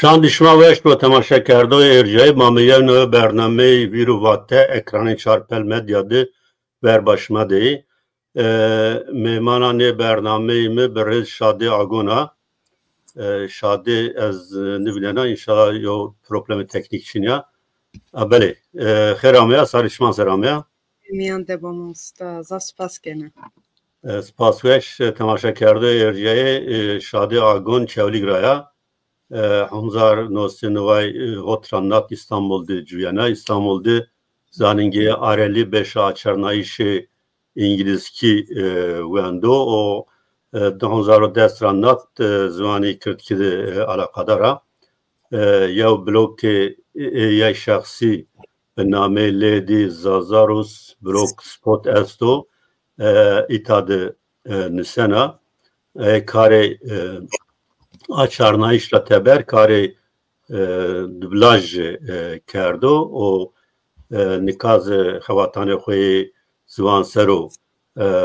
شما وش رو تماشا کرده ارجای مامیان برنامه ویرو واته اکران چارپل مدیا ده بر باشمده میمانان برنامه می برز شاده آگونا شاده از نویدنا انشاءالله یو پروبلم تکنیک چینیا بله خیر آمیا سارشمان سر آمیا میان دبام استاد سپاس کنه سپاس وش تماشا کرده ارجای شاده آگون چولی گرایا همزار نوستنوای هوترانات İstanbul'da cüyana İstanbul'da zanınge areli beş açarnayışı İngilizki vendo o همزار دسترانات زمانی کرد که alakadara یا بلوک یا شخصی به نام لیدی زازاروس بلوک سپوت استو ایتاد نسنا کاری açarnayışla teber kare dublaj کرده و نکاز خواتان خوی زوان سرو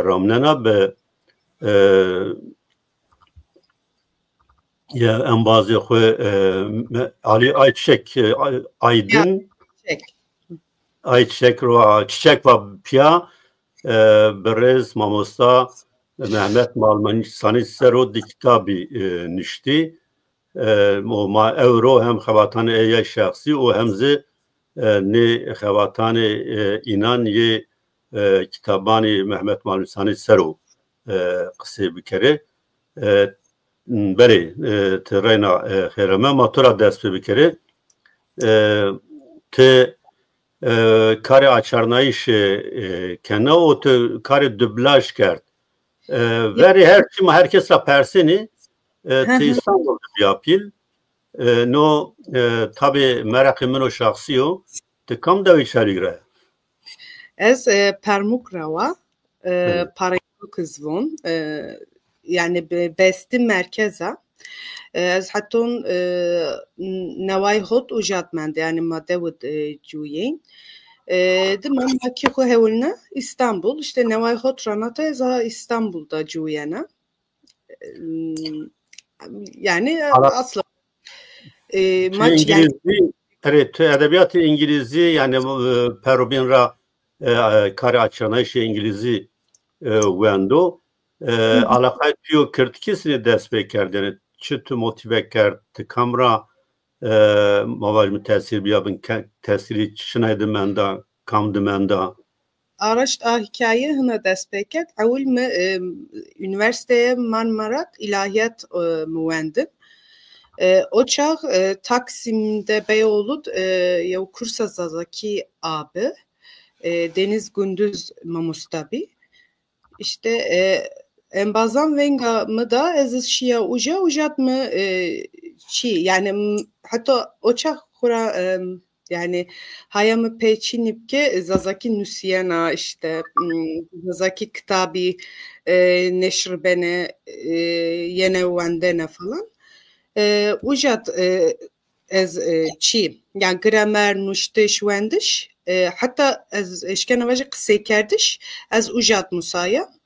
رامننا به یا انبازی خوی علی ayçiçek aydın ayçiçek رو çiçek و پیا برز ماموستا Mehmet Malmani Sero di kitabı nişti. O ma euro hem xevatane eye şahsi o hemze ne xevatane inan ye kitabani Mehmet Malmani Sero kısa bir kere beri terena xereme matura dest bir kere te kare açarnayış kene o te kare dublaj kert veri herkes la perseni te İstanbul'da yapil no tabi merakımın o şahsiyo te kam da içerigre ez permuk rava parayı kızvon yani besti merkeze ez hatun nevay hot ujatmende yani madevud juyin Demem ki ko hevulna İstanbul işte nevay hot ranata eza İstanbul'da cuyana yani asla maç yani evet edebiyatı İngilizce yani perubinra kare açana şey İngilizce vendo alakayı diyor kırtkisini destek kerdene çıtı motive kerdi kamera مواجه تاثیر بیابن تاثیری چنایده مندا کام demanda Araç hikaye hına despeket avul mu üniversiteye Marmarat ilahiyat müvendim. O çağ Taksim'de Beyoğlu ya kursa zazaki abi Deniz Gündüz Mamustabi işte en bazan venga mı da ez şia ujat mı yani hatta oçak kura yani hayamı peçinipke zazaki nüsiyana işte zazaki kitabi neşrbene yene vendene falan ujat ez çi yani gramer nuşteş vendiş hatta ez eşkenavacı kısa kerdiş ez ujat musaya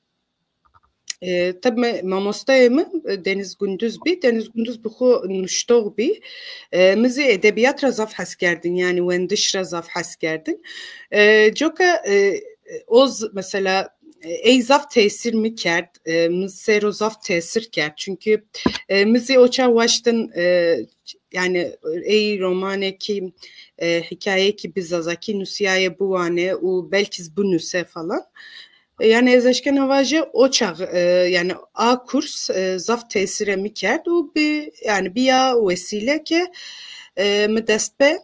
tabi mamostaya mı Deniz Gündüz bu nuştog bi mizi edebiyat razaf haskerdin yani vendiş razaf haskerdin joka oz mesela ey zaf tesir mi kert mizi zaf tesir kert çünkü mizi oça vaştın yani ey romane ki hikaye ki bizazaki nusiyaye bu ane u belki bu nüse falan yani ezeşken havacı o çağ yani a kurs zaf tesire mi kert o bir yani bir ya vesile ki müdespe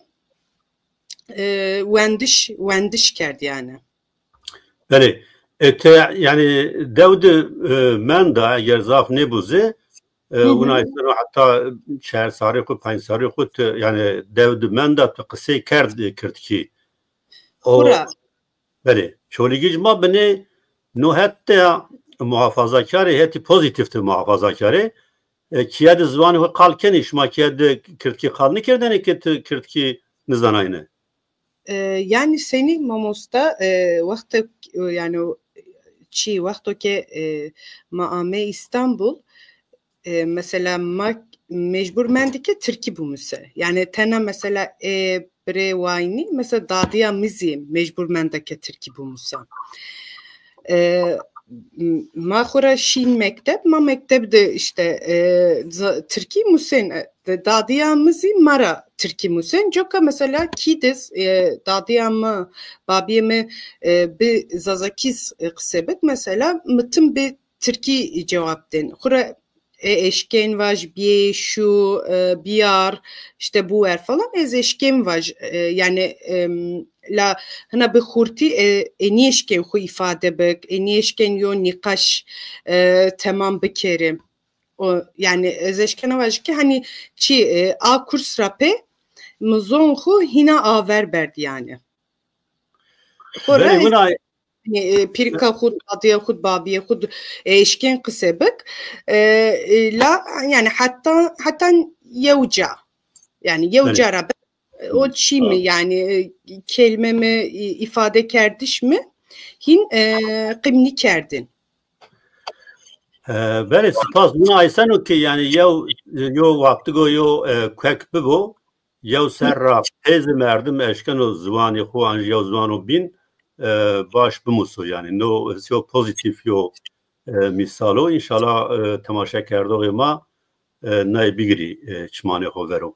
vendiş kert yani. Evet. Yani devdu men da eğer zaf ne buze ona ismini hatta şehir sarıkı pan sarıkı yani devdu men da kısa kert ki o evet. Çoligic ma beni no hatta muhafazakar heti pozitifti muhafazakar kiyad zvan ve kalken işma kiyad kirtki kalni kerdene kirtki nizdan aynı yani seni mamosta vakti yani vakti ki maame İstanbul mesela mecbur mendike Türkiye bu müse. Yani tena mesela bre vayni mesela dadıya mizi mecbur mendike Türkiye bu müse. Ma xura şin mektep, ma mektep de işte Türkiye müsen dadiyamızı mara Türkiye müsen. Joka mesela kides dadiyamı babiyemi bir zazakis kısebet mesela mıtım bir Türkiye cevap den. Xura eşken vaj bir şu biyar işte bu er falan ez eşken vaj yani la hına bi xurti eni eşken xu ifade bek eni eşken yo nikaş tamam bikerim o yani ez eşken vaj ki hani çi a kurs rape muzon xu hina aver berdi yani. Xora pirka xud adıya xud babiye xud eşken kısebek la yani hatta yevca yani yevca rabe o çi mi yani kelimemi ifade kerdiş mi hin kımni kerdin. Beli spas buna aysan o ki yani yo vakti go yo kwek bu yo serra tez merdim eşken o zvani xuan yo zvano bin baş bumusu yani no yo pozitif yo misalo inşallah temaşa kerdo ma nay bigri çmane xovero.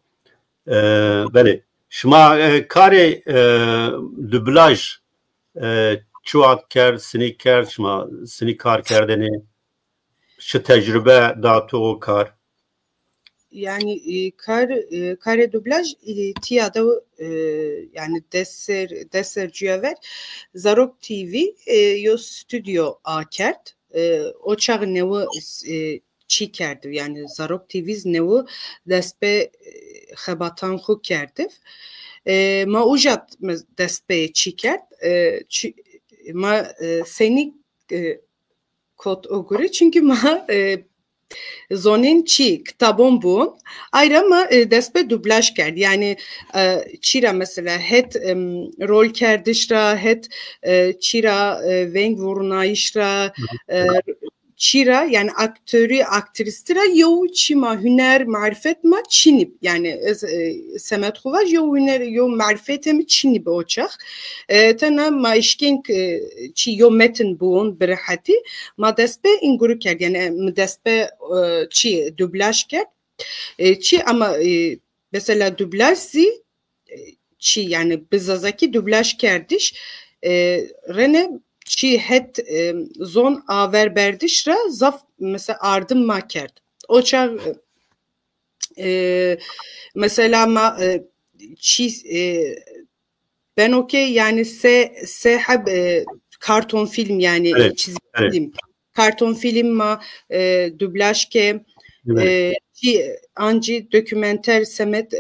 Beli şma kare dublaj çuat ker sinik ker şma sinik kar kerdeni şu tecrübe dağıtı kar. Yani kare dublaj tiyada yani deser cihaver Zarok TV yo stüdyo akert o çağ nevi çi kerdi yani Zarok TV'z nevi despe xebatan xu kerdi ma ujat despe çi kert ma seni kod ogure çünkü ma zonin çi kitabon bu ayrı ama despe dublaj kerd yani çira mesela het rol kerdişra het çira veng vurunayışra çira yani aktörü aktristra yo çima hüner marifet ma çinip yani semet xuvaj yo hüner yo marifetemi çinip oçak tana ma işken çi yo metin buun birahati ma despe inguru kerd yani despe çi dublaj kerd çi ama mesela dublajzi çi yani bizazaki dublaj kerdiş rene çi het zon aver berdişra zaf mesela ardım makerd. O çağ mesela ma çi ben okey yani sehab karton film yani çizgi film. Karton film ma dublaj ke çi anci dokümenter semet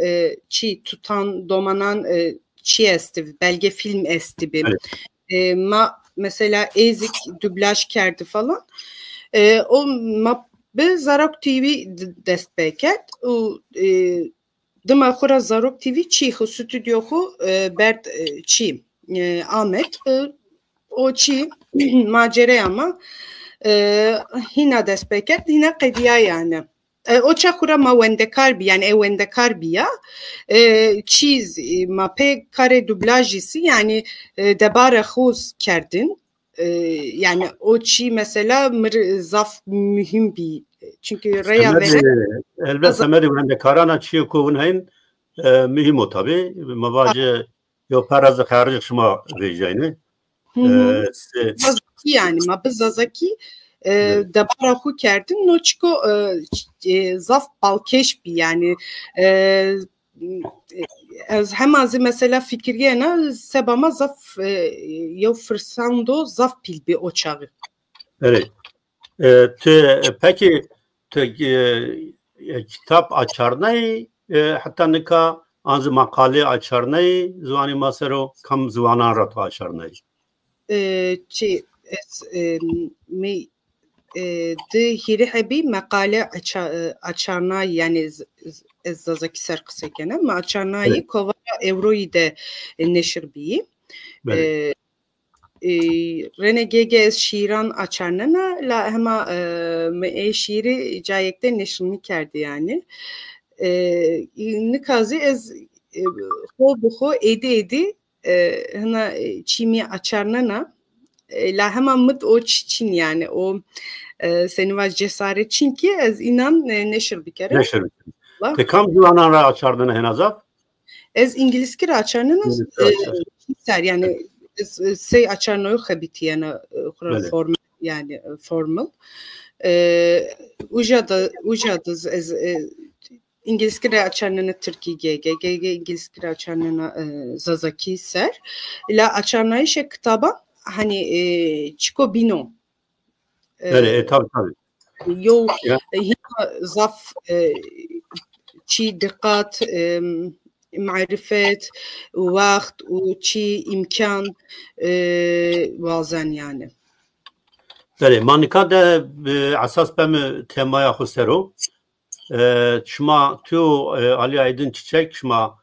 çi tutan domanan çi esti belge film esti bir ma mesela ezik dublaj kerdi falan o be Zarok TV destpeket o dima xura Zarok TV çi xu stüdyo xu bert çi Ahmet o çi macere ama hina destpeket hina qediya yani o çakura ma wendekar bi yani wendekar bi ya çiz ma pe kare dublajisi yani debara xuz kerdin yani o çi mesela zaf mühim bir çünkü reya veren elbette semedi wendekarana çi kovun hayn mühim o tabi mavacı yo parazı xarjı şma vejayni yani ma bizazaki debara xu kerdin noçko zaf balkeş bir yani hem azı mesela fikriyena sebama zaf yo fırsando zaf pil bir oçağı. Evet. Peki kitap açarnay hatta nika anzı makale açarnay zuvani masero kam zuvanan rata açarnay. Mi de hiri makale açarnay yani ezzazaki serkısekene ma açarnayı kovara evroyu de neşir biyi. Renegege ez şiiran açarnana la hema şiiri cayekte neşrini kerdi yani. Nikazi ez ho edi hına çimi açarnana la hema mıd o çin yani o seni var cesaret çin ki ez inan neşir bir kere. Neşir. Te kam zulanan ra açardın henazaf? Ez İngilizce açarnana yani sey açarnoyu habiti yani formal yani formal. Ujadız ez İngilizce açarnana Türkiye GG İngilizce açarnana Zazaki ser. La açarnayı şey kitaba hani Chico Bino. Evet tabii. Yo zaf çi dikkat marifet vakt çi imkan bazen yani. Evet manika da asas bem temaya xusero. Şma tu Ali Aydın Çiçek şma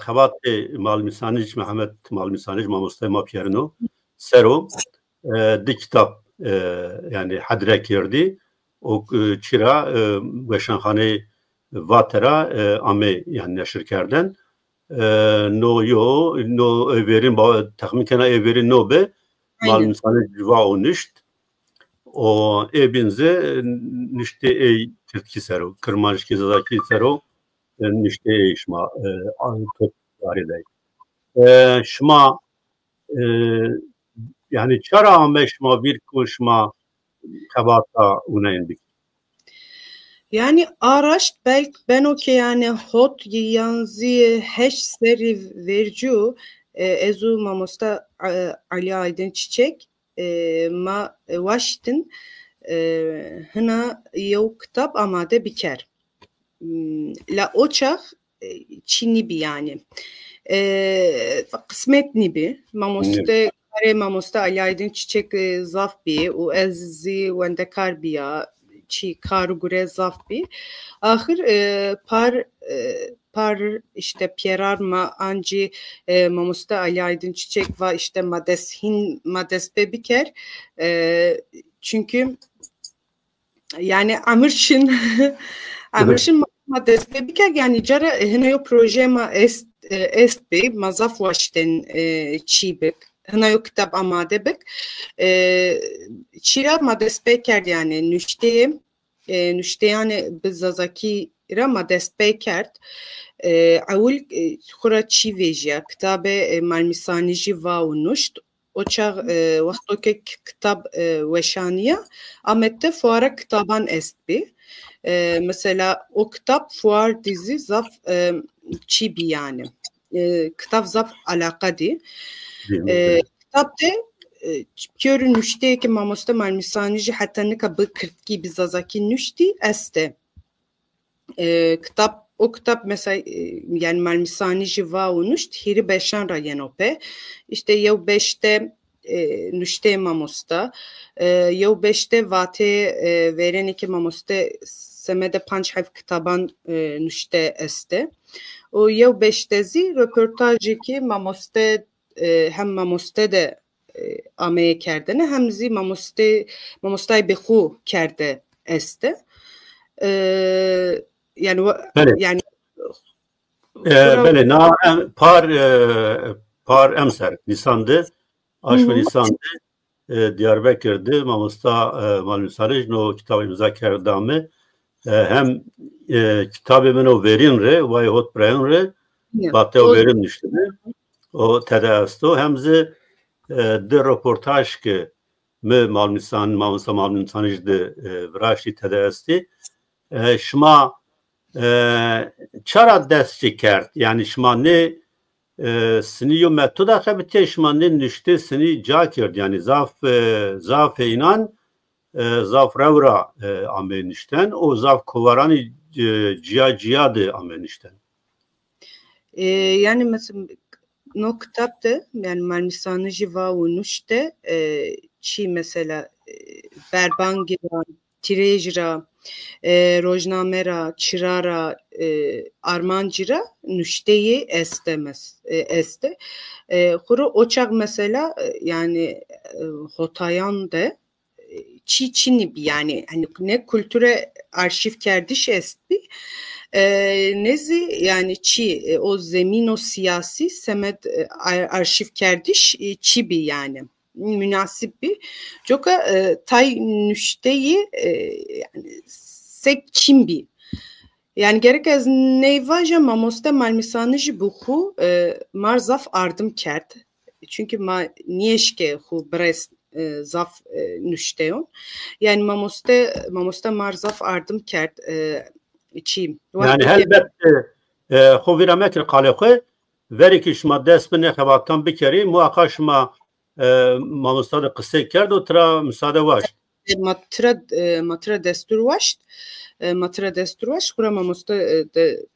xabat Malmisanic Mehmet Malmisanic Mamusta Mapyerno sero di kitap yani hadre kirdi o çira veşanhane vatera ame yani neşir kerden no verin tahmin kana verin no be Malmisanic va onuşt o ebinze nişte Türkçe sero kırmanjki zadaki sero nişte şma top varide şma yani çara ameşma bir kuşma kabata unayındık. Yani araç belki ben okey yani hot yanzi heş seri vercu ezu mamosta Ali Aydın Çiçek ma Washington hına yok kitap amade biker. La oçak Çinli bir yani. Kısmet nibi mamoste kare mamosta Ali Aydın Çiçek zaf bir o ezzi wendekar biya çi karugure zaf bir ahir par işte Pierar ma anci mamosta Ali Aydın Çiçek va işte madesbe biker çünkü yani Amirşin madesbe biker yani cara hene proje ma est be mazaf Washington çibek hına yok kitap amade bek çira madespeker yani nüşte yani bizazaki ra madespeker avul khura çi veja kitabe malmisanici va unuşt o çağ vaktoke kitap veşaniya amette fuara kitaban est bi mesela o kitap fuar dizi zaf çi bi yani kitap zaf alakadi kitapta Piyörü nüşte ki mamosta malmisanici hatta ne kabı kırtki bizazaki nüşti este o kitap mesela yani malmisanici va unuşt hiri beşan ra yenope işte yev beşte nüşte mamosta yev beşte vate veren iki mamosta semede panç harf kitaban nüşte este o yev beştezi röportajı ki mamosta hem mamoste de ameye kerdene hem zi mamostay behu kerde este yani yani böyle na par emser Nisan'dı aşvı Nisan'dı Diyarbakır'dı mamosta malmisarij no kitabı imza kerdame hem kitabı o verin re vay hot brain re batte o verin düştü o tedasto hem zi de röportaj ki mamosta malmisarij de vraşti tedasti şma çara destçi kert yani şma ne sini yo metoda kabite şma ne nüşte sini cakird yani zaf inan zaf revra amenişten o zaf kovarani ciyadı amenişten yani mesela no kitapta yani malmisanici va unuşte çi mesela berbangira tirejra rojnamera, çirara, armancira nüşteyi estemez. Este. Kuru oçak mesela yani hotayan de Çini yani hani ne kültüre arşiv kerdiş esti nezi yani çi o zemin o siyasi semet arşiv kerdiş çi bi yani münasip bir çok tay nüşteyi yani sek çimbi yani gerek az neyvaja mamosta malmisanıcı buhu marzaf ardım kert çünkü niyeşke hu brest zaf nüşteyon yani mamosta marzaf ardım kert çim yani elbette hovirametr kalekı verikiş ma desmine xebattan bikeri muakaş ma mamosta da kısa kerd o tra müsaade var matra destur var matra destur var kura mamosta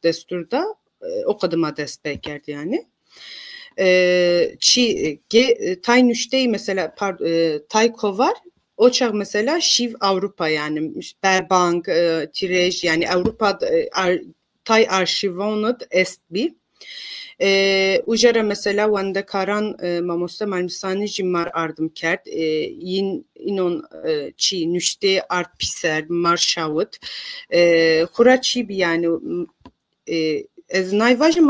desturda o kadıma dest kerdi yani tay nüşteyi mesela tayko var o çağ mesela şiv Avrupa yani Berbank tirej yani Avrupa tay arşivonut est bi ujara mesela wanda karan mamosta malmisani jimar ardım kert inon çi nüşte art piser marşavut kuraçi bi yani ez nayvajım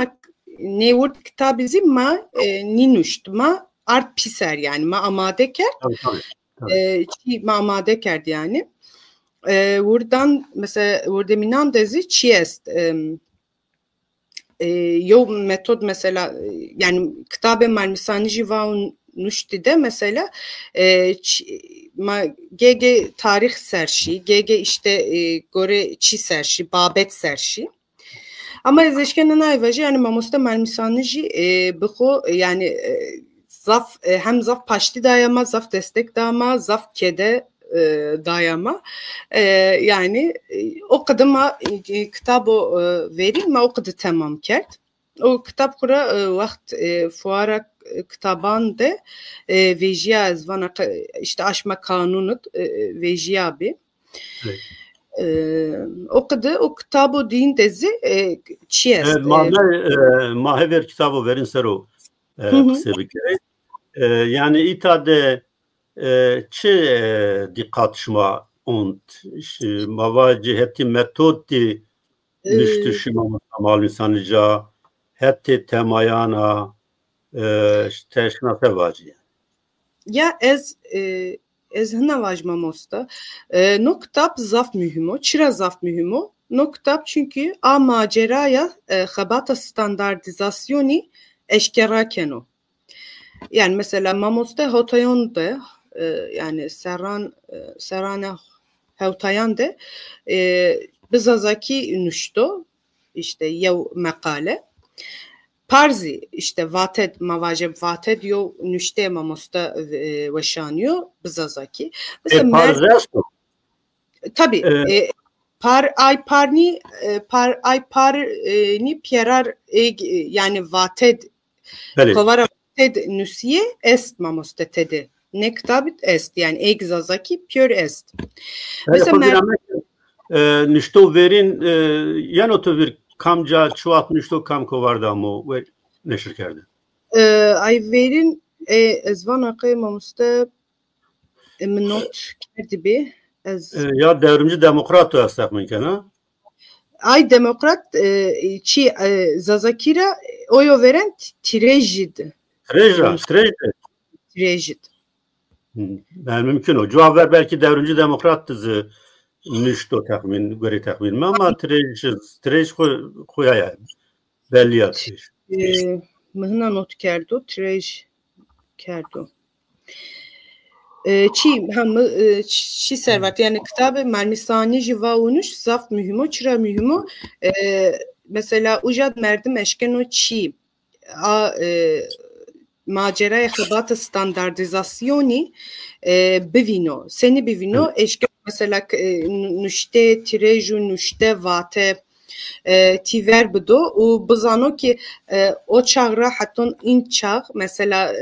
ne vurt kitabı ma ninuşt ma art piser yani ma amade kert ma amade kert yani buradan mesela burada minan dezi çiest yo metod mesela yani kitabı malmisanici va nuşti de mesela ma gege tarih serşi gege işte gore çi serşi babet serşi ama ezişkenin ayvacı yani mamosta malmisanıcı bıxo yani zaf hem zaf paşti dayama zaf destek dayama zaf kede dayama yani o kadıma kitabı verin ma o kadı tamam kert o kitap kura vakt fuara kitaban de vejiya ezvana işte aşma kanunu vejiya bi o kitabı din tezi çiest. Mahever kitabı verin sero kısa bir kere. Yani itade çi dikkat şuma und mavacı hepti metod di nüştü şuma mal insanıca hepti temayana teşkina sevacı. Ya ez hına vajma mosta. No kitap zaf mühimo, çira zaf mühimo. No kitap çünkü a maceraya xabata standartizasyoni eşkera keno. Yani mesela mamosta hotayon de yani serana hotayan de bizazaki nüşto işte yev makale Parzi işte vated mavaceb vated yo nüşte mamosta veşanıyor bizazaki. Mesela tabii parni pierar yani vated kovara vated nüsiye est mamosta tedi. Ne kitabit est yani egzazaki pure est. Mesela nüşto verin yan otobür kamca çuvat nüşto kam kovarda mı ve neşir kerdi? Ay verin ezvan akı mamosta not kerdi bi ya devrimci demokrat o esnaf mümkün ha? Ay demokrat çi zazakira oyo veren Tirejid. Tirejid. Ben mümkün o. Cevap ver belki devrimci demokrattı nüşto tahmin, göre tahmin mi ama Tirej koya yani. Belli yatış. Mıhna not kerdo, Tirej kerdo. Çi servat yani kitabı malmisani jiva unuş zaf mühimo çıra mühimo mesela ujad merdim eşkeno çi maceraya xabata standartizasyoni bivino seni bivino eşken mesela nüşte tireju nüşte vate tiver bido u bizano ki o çağra haton in çağ mesela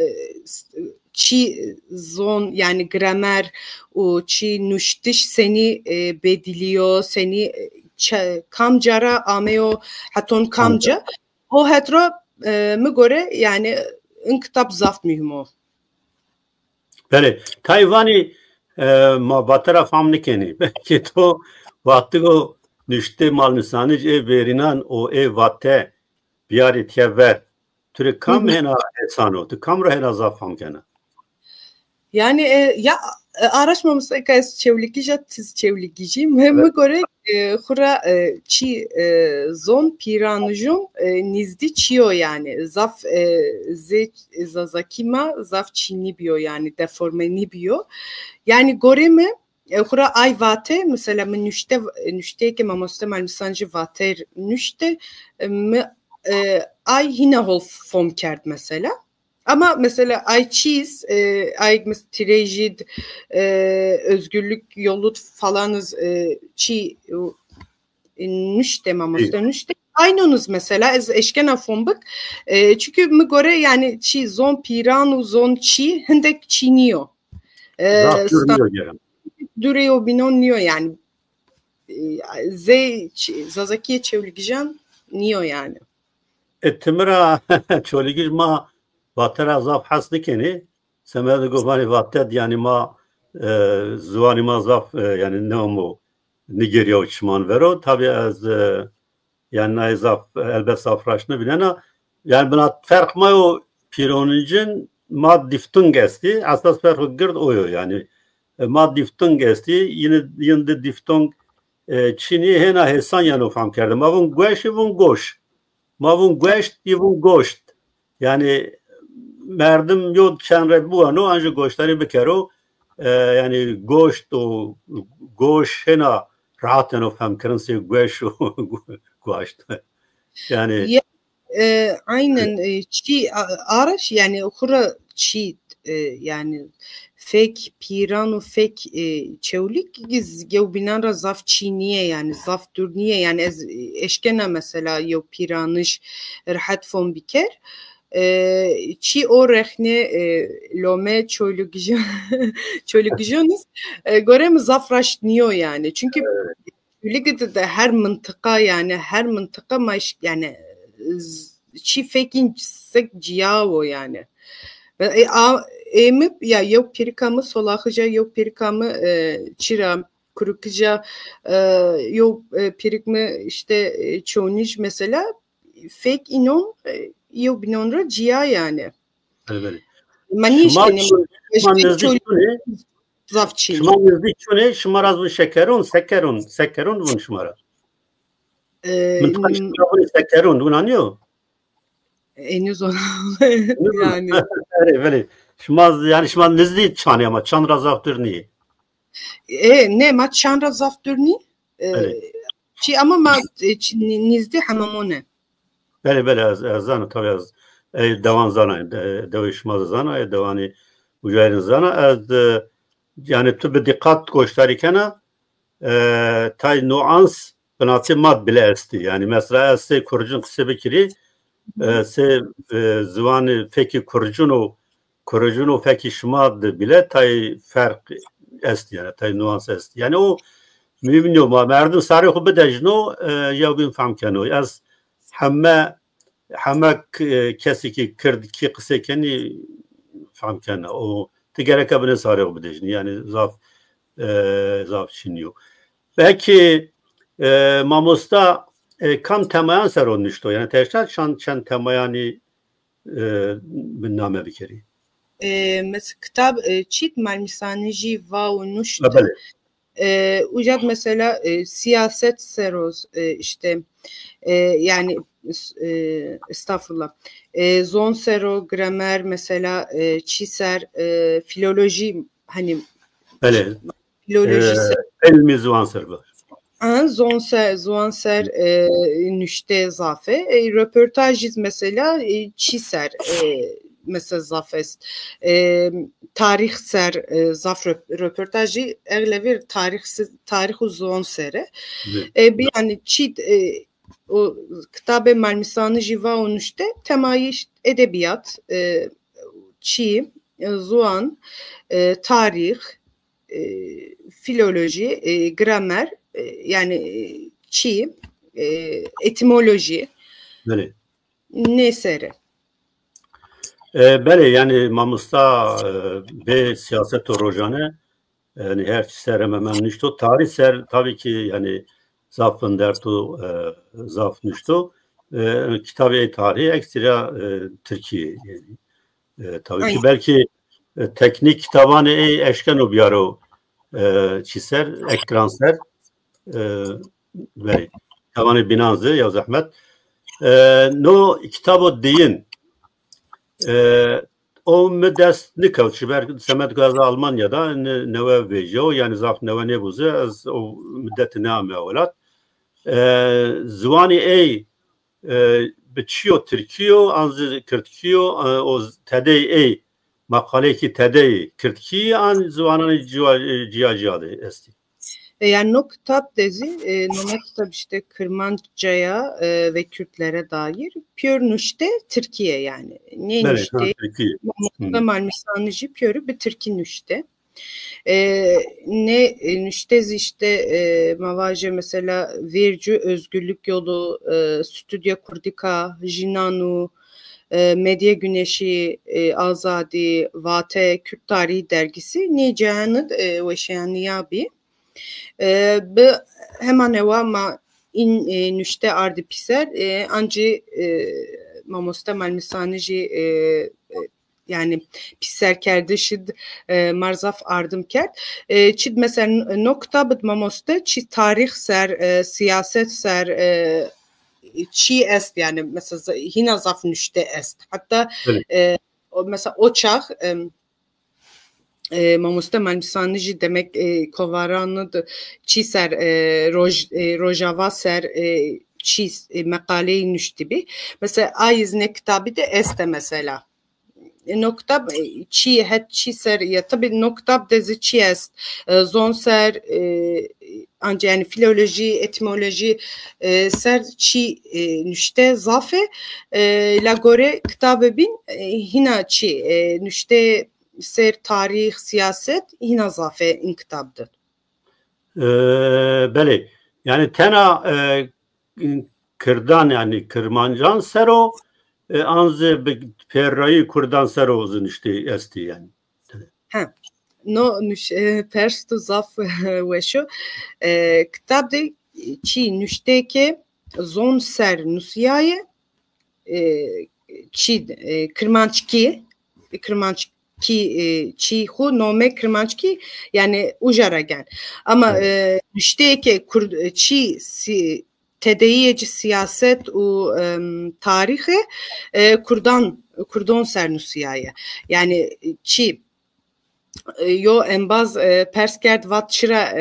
çi zon yani gramer o çi nuştiş seni bediliyor seni kamcara ameo haton kamca o hetra mı göre yani in kitap zaf mühim o. Bele Tayvan'ı ma batara fam nikeni. Belki to vakti o nüşte mal nisanıc ev verinan o ev vatte biyari tiyever. Türe kam hena esano. Tu kam hena zaf fam kena. Yani ya araşmamışsa kayıs çevlikija tiz çevlikijim hem göre xura çi zon piranujun nizdi çiyo yani zaf ze zazakima zaf çini biyo yani deformeni biyo yani göre mi xura ay vate mesela nüşte ki mamoste malmisancı vater nüşte ay hine hol fom kert mesela. Ama mesela ay cheese, ay trejid, özgürlük yolu falanız çi nüşte mamosta nüşte aynınız mesela eşkena fombuk çünkü mi göre yani çi zon piranu zon çi hindek çiniyor. Duruyor binonluyor yani zazakiye çevrilgijan niyo yani. Ettimira çoligiz ma vatera zaf has dikeni semede govani vatet yani ma zuani ma zaf yani ne o Nigerya uçman vero tabi az yani zaf elbet safraşını bilena yani buna fark ma o pironicin ma diftun gesti asas fark gird oyo yani ma diftun gesti yine diftun Çin'i hena hesan yani fam kerdi ma bun gweş bun goş ma bun gweş bun goşt yani merdim yod çenre bu ano anca goşları bekero yani goşt o goş hena rahaten o fam kırınsı gweş o goşt yani aynen çi araş yani okura çi yani fake pirano fake çevlik giz gevbinara zaf çiniye yani zaf durniye yani eşkena mesela yo piranış rahat fon biker çi o rehne lome çölügijonuz görem zafraş niyo yani çünkü ligde de her mıntıka yani her mıntıka maş yani çi fake'in sek ciao yani emip ya yok perikamı solakıca yok perikamı çira kurukıca yok perikme işte çoğuniş mesela fake inon yok binonra cia yani. Evet. Manişkenim zavçin. Şımanızdı çone şımaraz bu şekerun sekerun bun şımara. Sekerun bunu anlıyor. Henüz onu yani. Evet. Şımaz yani şımaz nizdi çane ama çanra zaftır niye? Ne ma çanra zaftır ni? Çi ama ma nizdi hamamone. Böyle azanı tabii az devan zana devişmaz zana devani ucayın zana az yani tübe dikkat gösterirken tay nuans benatı mad bile esti yani mesela se kurucun kısa bekiri se zıvanı feki kurucunu feki şmad bile tay fark esti yani tay nuans esti yani o mühim yok ama merdun sarı kubbe dejno ya bin famkano az همه کسی که کرد کی قصه کنی فهم کنه او تگره که بنه ساره رو بدهشنی یعنی زاف چینیو belki mamosta kam temayan ser olmuştu yani teşhir çan temayani binname bikeri mesela kitap çit malmisaneci va olmuştu ucad mesela siyaset seroz işte yani estağfurullah zonsero gramer mesela çiser filoloji hani filoloji elmi zvanser var. Zonser nüşte zafe röportajiz mesela çiser mesela zafest tarih ser zaf röportajı eğlever tarih uzun sere yani çit o kitabe malmisanı jiva onuşte temayı edebiyat çi zuan, tarih, filoloji, gramer, yani çi, etimoloji, بله nesere. بله yani mamusta به siyaset و روزانه yani her ser hemen nişto tarih ser tabii ki yani zafın dertu zaf nişto kitabı tarihi ekstra Türkiye yani tabii ki belki teknik kitabanı eşken o biyaro çiser ekran ser böyle tabanı binazı ya zahmet no kitabı deyin o müddet ne kalçı belki Semet Gazi Almanya'da neve vejo yani zaf neve ne buzu az o müddeti ne ameolat zuvani بچیو ترکیو آن کردکیو او تدی ای مقاله کی تدی کردکی آن زبانان جیاجاده استی. Yani o kitap tezi, Nome kitap işte Kırmanca'ya ve Kürtlere dair. Pürnüşte Türkiye yani. Ne nüşte? Türkiye. Malmisanlıcı pürü bir Türkiye nüşte. Ne nüştez işte mavaje mesela Vircü Özgürlük Yolu, Stüdyo Kurdika, Jinanu, Medya Güneşi, Azadi, Vate, Kürt Tarihi Dergisi ne cihanı ve şeyaniyabi. Hemen eva ma in nüşte ardı piser anci mamosta malmisanıcı yani piser kerdişid marzaf ardım kert çid mesela nokta bid mamosta çi tarih ser siyaset ser çi est yani mesela hina zaf nüşte est hatta mesela o çağ mamosta malmisanıcı demek kovaranı da çi ser rojava ser çi makaleyi nüştibi mesela ayizne kitabı da este mesela nokta çi het çi ser ya tabi nokta dezi çi est zon ser anca yani filoloji etimoloji ser çi nüşte zafe la gore kitabı bin hina çi nüşte ser tarih siyaset hina zafe in kitabdı. Beli yani tena kırdan yani kırmancan sero anze perrayı kurdan sero uzun işte esti yani. Ha. No perstu zaf ve şu kitabda çi nüşteke zon ser nusiyaye çi kırmançki çi hu nome kırmançki yani ujaragen ama nüşteke çi tedeyeci siyaset u tarihi kurdan ser nusiyaye yani çi yo en baz perskert vatçıra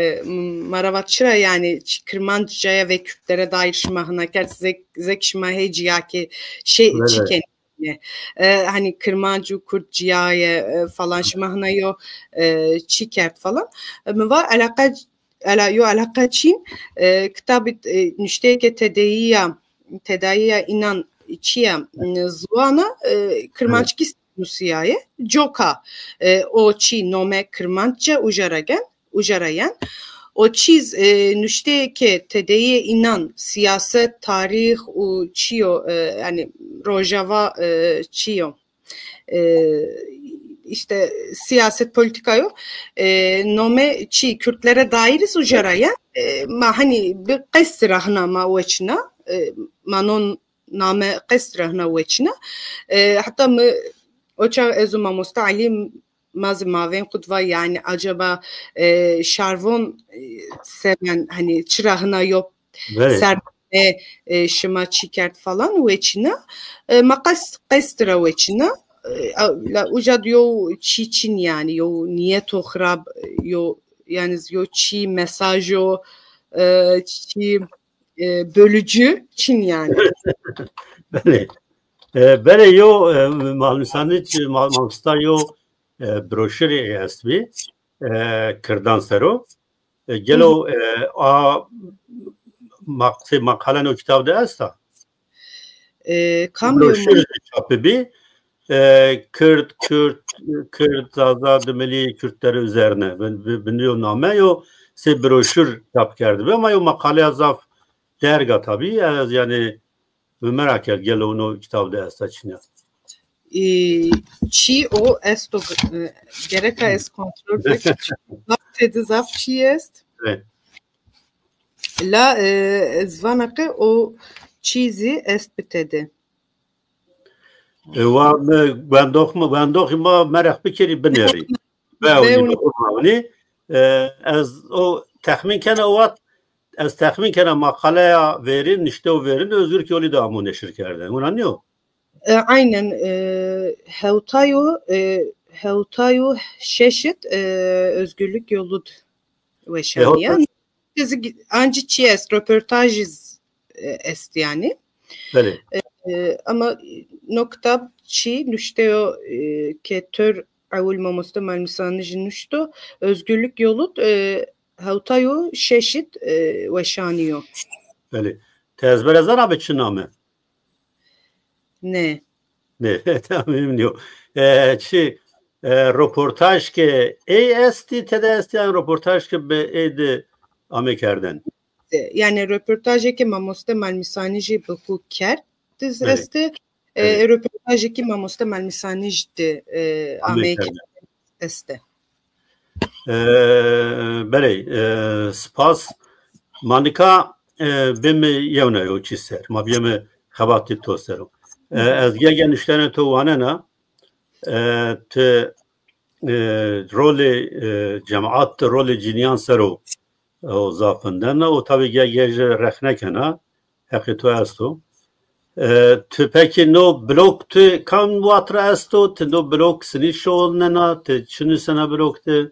maravatçıra yani Kırmanca'ya ve Kürtlere dair şmahına kert zek şmahe ciyake şey çiken hani Kırmancı Kurtciyaya falan şmahına yo çikert falan va alaka Çin kitabı nüşteke tedaiya inan çiya zuana Kırmancı Rusya'ya Joka o çi nome Kırmanca ujarayan o çiz nüşteke tedeye inan siyaset tarih u çiyo yani rojava çiyo işte siyaset politikayo nome çi Kürtlere dairiz ujarayan ma hani bir qestrahna ma veçna manon name qestrahna veçna hatta mı o çağ ezuma mustalim maz maven kutva yani acaba şarvon seven hani çırağına yok serbe şıma çikert falan veçina makas qestra veçina la ujad yo çiçin yani yo niyet o xrab yo yani yo çi mesaj o çi bölücü Çin yani. Bele yo malmisanit yo broşüri est bi kırdan sero gelo a makalen o kitabda est broşüri çapı bi Kürt azad milli Kürtleri üzerine biliyor name yo se broşür yap kerdi ama yo makale azaf derga tabii yani merak et gel onu kitabda yasaçına. Çi o esto gereka es kontrol bek dedi zaf çi est. Evet. La zvanakı o çizi est bitedi. Ben dokma merak bikeri bineri. Ve onu az o tahmin kana o az tahmin kana makalaya verin işte o verin özgür köylü de amu neşir kerden. Onu anlıyor. Aynen Hevtayo şeşit özgürlük yolu ve şaniye. Anci çi est röportaj est yani. Evet. Ama nokta çi nüşteo ke tör avul mamosta malmisanıcı nüşto özgürlük yolu Hevtayo şeşit ve şaniyo. Evet. Tezber ezan abi çıname. Ne? Ne? Tamam diyor. Röportaj ke esti tedesti yani röportaj ke be edi amekerden. Yani röportaj ke mamosta malmisanıcı bu kert diz esti röportaj ke mamosta malmisanıcı amekerden esti. Bere spas manika bimi yevne yo çiser. Ma bimi xabati tosero. Az gegen işlerine to vanena te rolü cemaat rolü cinyan sero o zafından o tabi gege rehnekena hakitu asto te peki no blok te kan vatra asto te no blok sini şolnena te çını sana blok te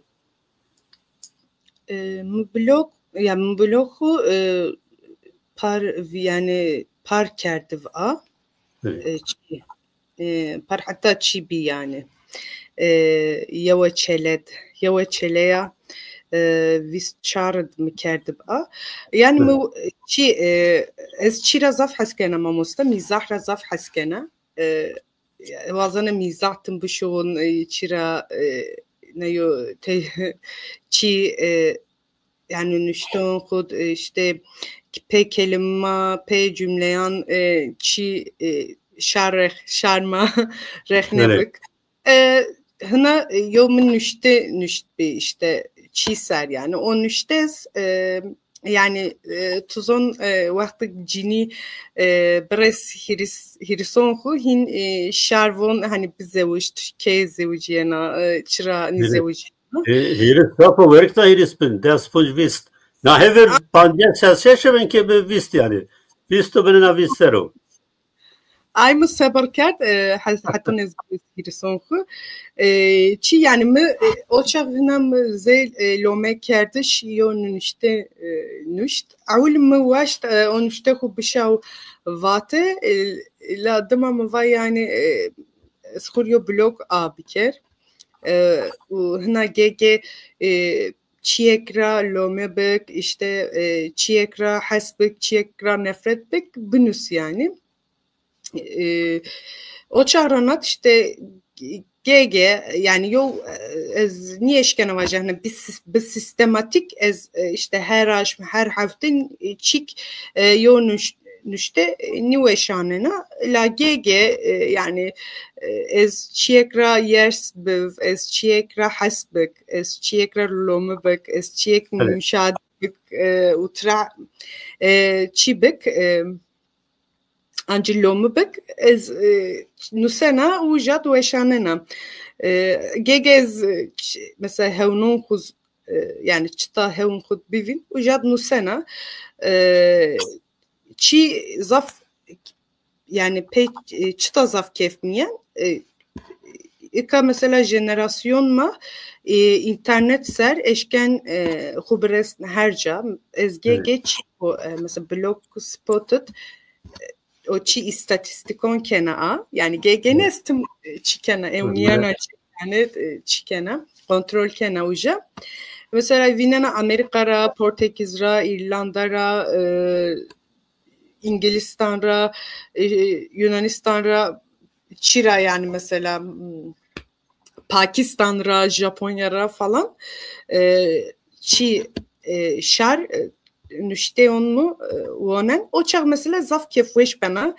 blok yani bloku par yani par kerdi a par hatta çibi yani yava çeleya vis çard mikerdib a yani mu çi ez çira zaf haskena mamosta mizah razaf haskena vazana mizahtım bu şoğun çira ne yo çi yani nüşton kod işte pe kelime pe cümleyan çi şarma rehnebik hına yomun nüşte işte çiser yani o nüştes yani tuzon vakti cini bres hirison hu hin şarvon hani bize uç ke zevciyena çıra ni zevciyena hiris kapı verk da hiris bin das fuj vist na hever pandya sesşeşen ke be vist yani visto benena vistero ay mı sabarkat hatta ne hirison hu çi yani mi o çağına mı zel lome kerdiş yonun işte nüşt avul mı vaşt on işte hu bişav vate la dama mı va yani skuryo blok a biker hına gege çiekra lome bek işte çiekra hasbek çiekra nefret bek binus yani o çağranat işte GG yani yol ez niye eşkene vacahne bir sistematik ez işte her haftin çik yol nüşte niweşanena la GG yani ez çiekra yersbiv ez çiekra hasbek ez çiekra lomebek ez çiek müşadbek utra çibek Angelomubek ez nusena ujat weşanena gegez mesela hevnon kuz yani çıta hevn kuz bivin ujat nusena çi zaf yani pek çıta zaf kefmiyen ika mesela jenerasyon ma internet ser eşken hubres herca ezge geç mesela blog spotted o çi istatistikon kena yani gegenestim çikena emniyana yani çikena kontrol kena uja mesela vinena Amerika'ra Portekizra İrlanda'ra İngilistan'ra Yunanistan'ra Çira yani mesela Pakistan'ra, Japonya'ra falan çi şar nüşteyon mu vonen o çağ mesela zaf kefveş bana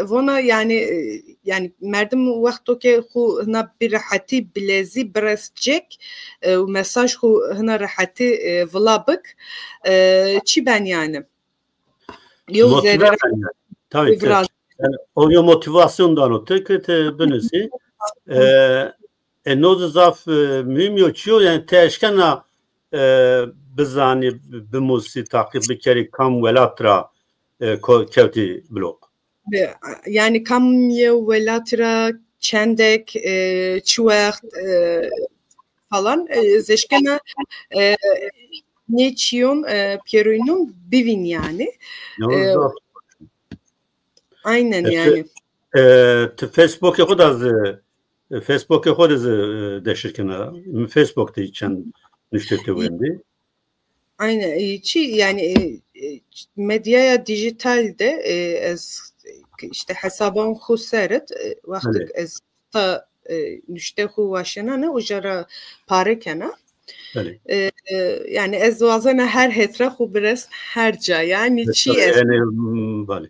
vona yani merdim vakto ke hu hına bir rahati bilezi brestcek mesaj hu hına rahati vlabık çi ben yani yok zerre tabii yani o motivasyondan öte kötü bünüsü نوز زاف مهم یو چیو یعنی تشکنا بزانی بموسی تعقیب بکری کم ولاترا کوتی blok. Yani kam velatra çendek çuvaht falan zeşkena ne çiyon Piero'nun bivin yani. Aynen yani. Facebook خود از فیسبوک خود از دشکنه فیسبوک için nüşteti vendi. Aynen. Yani medyaya dijitalde işte hesabın khuseret vakti ez ta nüşte khu vaşana ne ujara pare kana. Yani ez vazana her hetra khu biraz herca yani çi ez. Yani bale.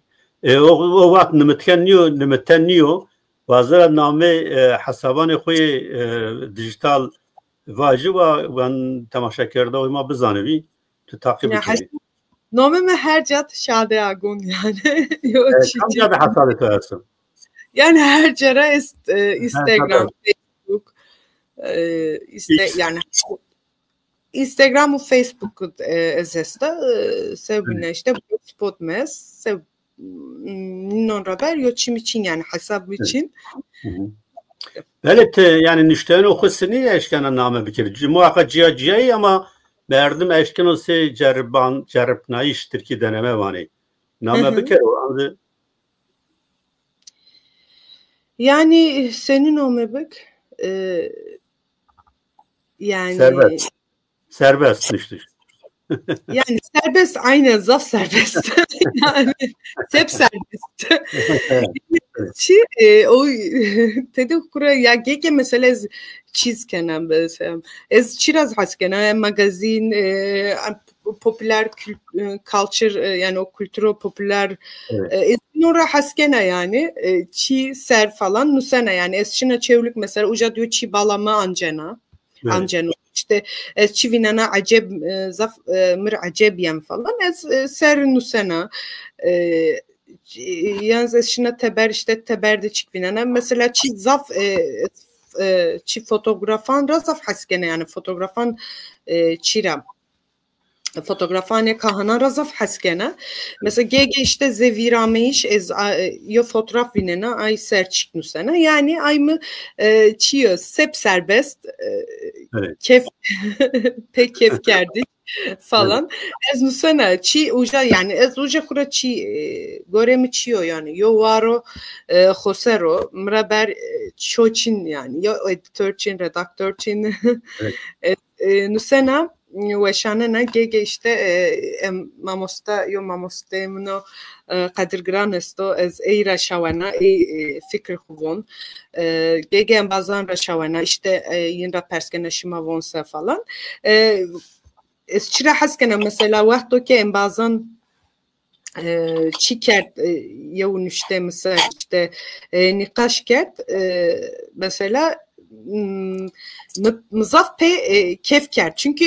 O vakt nimeteniyor وازر نامه حسابان خوی دیجیتال واجب و تماشا کرده و ما بزنیم تو تعقیب کنیم. نامه من هر جات شاده آگون yani. Kam جاده حسابت هستم. Yani her cera Instagram, Facebook, yani Instagram و Facebook ezesta sevbine işte spot mes sev non haber yo çim için yani hesap için. Evet yani nüşteni okusunu eşkana name bikir. Muhakkak cihaciyayı ama merdim eşken olsa cerip nayiştir ki deneme vani. Name bikir o andı. Yani senin o mebek yani serbest nüştü. Yani serbest aynen zaf serbest yani hep serbest o tedi kura ya gege mesela çizkenem mesela ez çiraz haskena magazin popüler culture yani o kültürü popüler nora haskena yani çi ser falan nusena yani esçina çevlik mesela uca diyor çi balama ancena işte çivinana aceb zaf mir acebiyem falan ser nusena yalnız esçina teber işte teberde çivinana mesela çi zaf çi fotoğrafan razaf haskene yani fotoğrafan çiram fotoğrafane kahana razaf haskena mesela gege işte zevirameyiş ez yo fotoğraf vinena ay serçik nusena yani ay mı çiyo sep serbest kef pek kef kerdi falan ez nusena çi uca yani ez uca kura çi göremi çiyo yani yo varo khosero mraber çoçin yani yo editör çin redaktör çin nusena وشانه گه işte mamosta yo mamostemno qadirgran esto ez eira şavana fikir xubon gege bazan ra şavana işte yin ra perskene şima vonsa falan ez çira haskena mesela vakto ki bazan çikert yo işte mesela işte nikaş kert mesela mızaf pe kef ker çünkü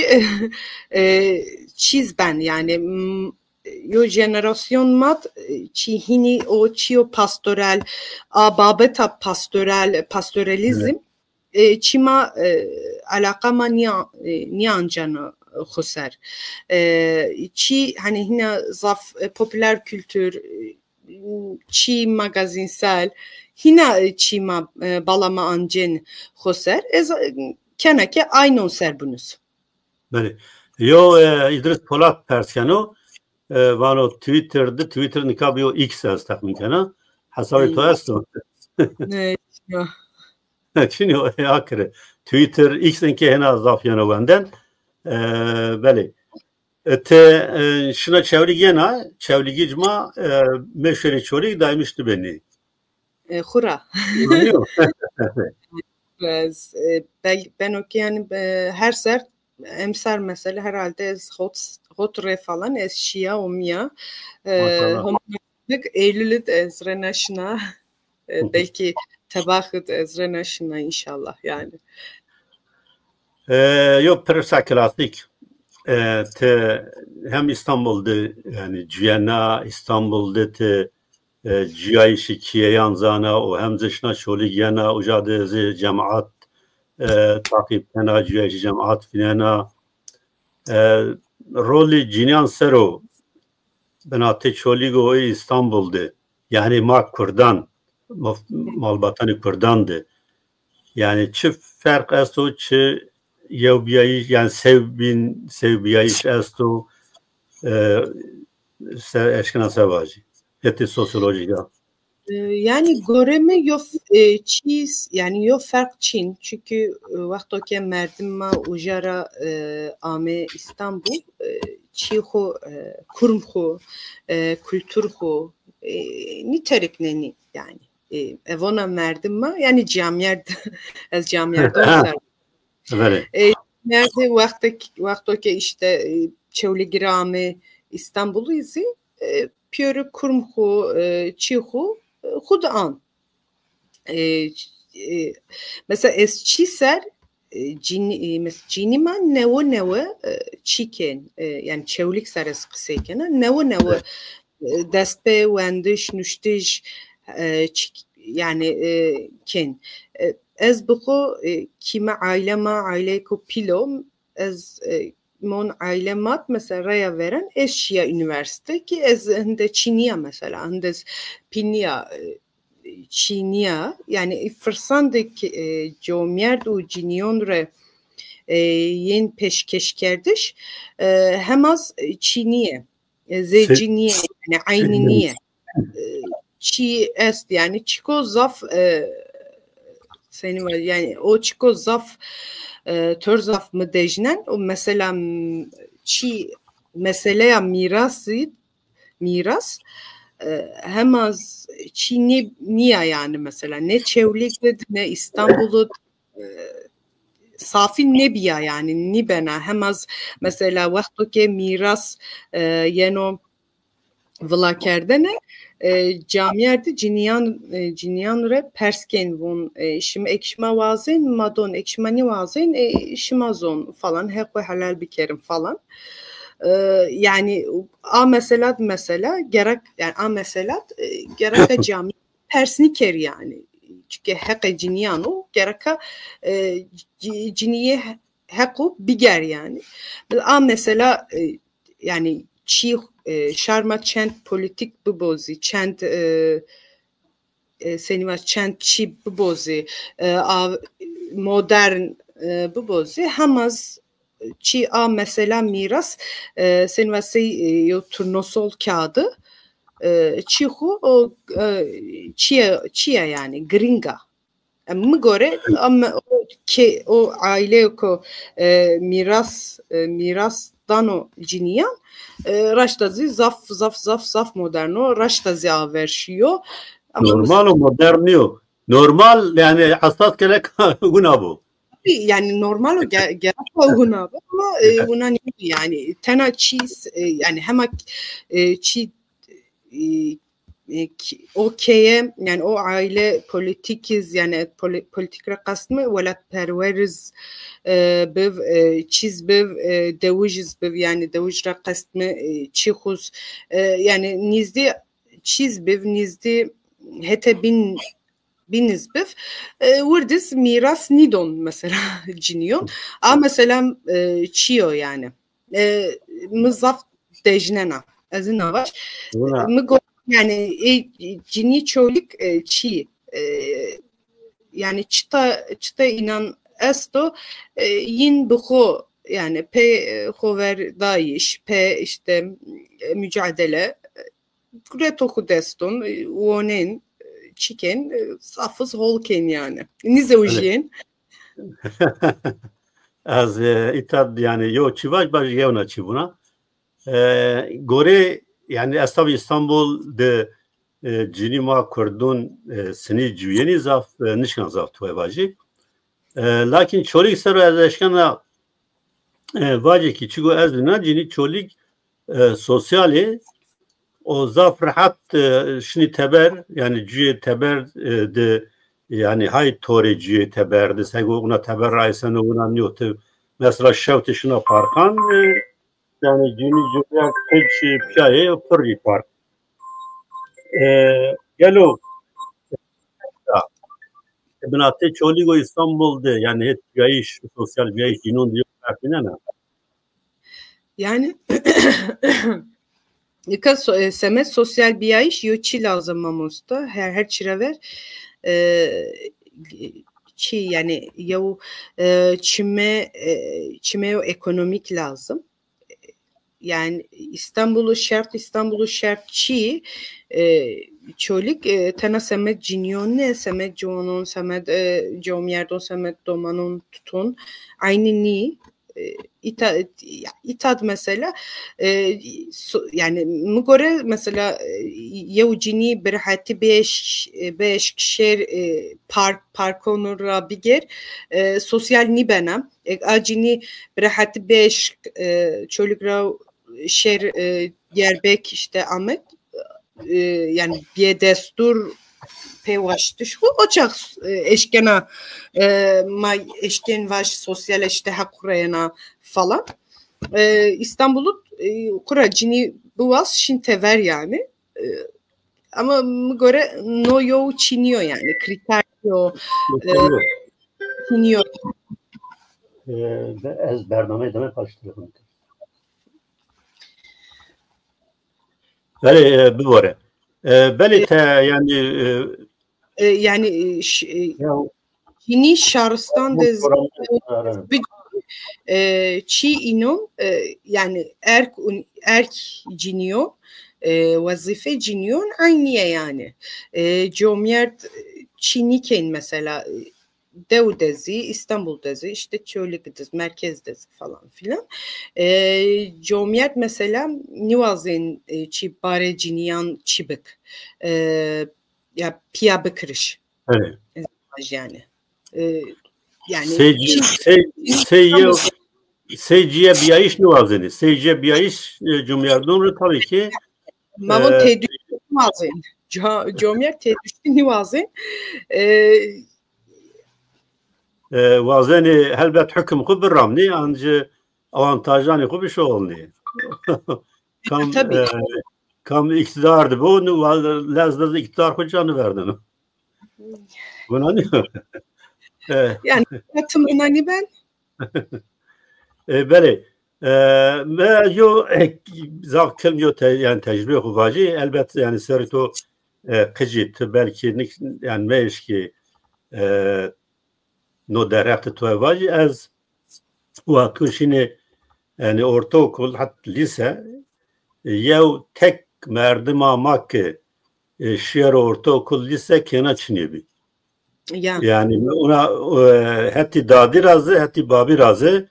çiz ben yani yo jenerasyon mat çihini o çio pastoral babeta pastoralizm çima alakama niyancana خسر çi hani yine zaf popüler kültür çi magazinsel hina çima balama ancen xoser ez kenake aynı ser bunuz. Böyle. Yo İdris Polat Perskano vano Twitter nikabio X az takmin kana hasabı toyasto. Ne? Çünkü o akre Twitter X'in ki hena zaf yana benden böyle. Şuna çevrigena çevrigicma meşhuri çorik daymıştı beni. خورا Anlıyor. ben okey yani her ser emser mesela herhalde ez hotre falan ez şia omya Maşallah. homonik Eylül'ü de ezre naşına belki tabakı da ezre naşına inşallah yani. Yok persa klasik. Te hem İstanbul'da yani Ciyana İstanbul'da te ciyayişi kiyeyan zana o hem zışna şoli giyana ucadı cemaat takip tena ciyayişi cemaat finena rolü cinyan sero benate şoli go İstanbul'da yani ma Kurdan malbatanı Kurdan'dı yani çift fark esto çi yevbiyayış yani sevbiyayış esto eşkina sevacı eti sosyoloji ya. Yani göreme yok çiz yani yok fark Çin çünkü vakti ki merdima ujara ame İstanbul çiho kurumho kültürho niterik neni yani evona merdima yani camiyerde az camiyerde olsa nerede vakti ki işte çevre ame İstanbul'u izi piyörü kurumho çiho Hudan. Mesela es çiser ciniman neve çiken yani çevlik sares kısayken neve despe wendiş nüştiş yani ken ez bu kime aile ko pilo ez mon ailemat mesela raya veren eşya üniversite ki ez hinde Çiniya mesela hinde Pinya Çiniya yani fırsandaki comiyerd u ciniyonre yen peşkeş kerdiş hem az Çiniye zeciniye yani ayniniye Çi est yani çiko zaf senin var yani o çiko zaf törzaf mı dejnen o mesela çi meseleye miras hem az Çin'i niye yani mesela ne Çevlik'te ne İstanbul'u safi ne biya yani ni bena hem az mesela vakti miras yeno vlakerdene camiyerde ciniyan re persken von şimdi ekşime vazen madon ekşimani vazen şimazon falan hep halal bir kerim falan yani a mesela gerek yani a meselat gerek cami persni ker yani çünkü hak ciniyanu gerek ciniye haku biger yani a mesela yani çi şarma çent politik bu bozi çent senima çent çi bu bozi modern bu bozi hamaz çi a mesela miras senima yo turnusol kağıdı çihu o çiye yani gringa mı göre ama o aile ko mirasdan o ciniyan raştazi zaf moderno raştazi aversiyo normal o moderniyo normal yani hassas gerek guna bu yani normal o gerek guna ama buna yani tena cheese yani hemen çi okey'e yani o aile politikiz yani politik rakasmı velat perveriz bev çiz bev devujiz bev yani devuj rakasmı çihuz yani nizdi çiz bev nizdi hete biniz bev vurdis miras nidon mesela ciniyon ama mesela çiyo yani mızaf dejnena azın avaş yani cini çoğuluk çi yani çıta inan esto yin buho yani pe hover dayiş pe işte mücadele gretoku deston uonen chicken safız holken yani nize ujiyen az itad yani yo çivaj baş yevna çi buna gore yani esnaf İstanbul'da cini ma Kurdun sini cüyeni zaf nişkan zaf tuevaji. Lakin çolik ser az eşkana vaje ki çigo ez lina cini çolik sosyali o zaf rahat şini teber yani cüye teber de yani hay tore cüye teber de sego ona teber raysan ona niyotu mesela şevte şuna parkan yani cini cüye tek şey piyaye fırri park. Gelo binate çoligo İstanbul'da yani hep yayiş sosyal bir yayiş cinon diyor ne? Yani semet sosyal bir yayiş yoçi lazım mamusta her çiraver çi yani yav çime ekonomik lazım. Yani İstanbul'u şart çi çolik tena semet cinyon ne semet jonon semet jomyerdon semet domanon tutun aynı ni itad mesela yani mugore mesela yevcini berhati beş kişer parkonura biger sosyal ni benem acini berhati beş çolukra şer yerbek işte Ahmet yani bir destur pevaştış o açak eşkena eşken vaş sosyal işte hakurayana falan İstanbul'u kuracını bu vas şintever yani ama göre no yo çiniyor yani kriter yo çiniyor Ez bername demek karıştırıyorum. Böyle bu var. Böyle te yani Çini şarıstan da çi inon yani erk ciniyor vazife ciniyor aynı yani comyert Çiniken mesela Devdezi, İstanbul'dezi, işte Çölük'dezi, merkezdezi falan filan. Comyert mesela Nivazin çi bare ciniyan çibik ya piya bıkırış. Evet. Yani seyciye biyayiş Nivazini. Seyciye biyayiş Cumhuriyet'in tabii ki Mavon tedüştü Nivazin. Comyert tedüştü Nivazin. Vazeni helbet hüküm ku birramni ancı avantajani ku bir şey olni. Kam iktidardı bu lezzetli iktidar ku canı verdin. Buna ne? Yani katımın hani ben Beli ve yo zav kelmiyor yani tecrübe kuvaci elbette yani serito kıcit belki yani meş ki no derhafte tuvaji az vakuşini yani ortaokul hatta lise yev tek merdima makke şiir ortaokul lise kena çinibi. Yani ona heti dadi razı heti babi razı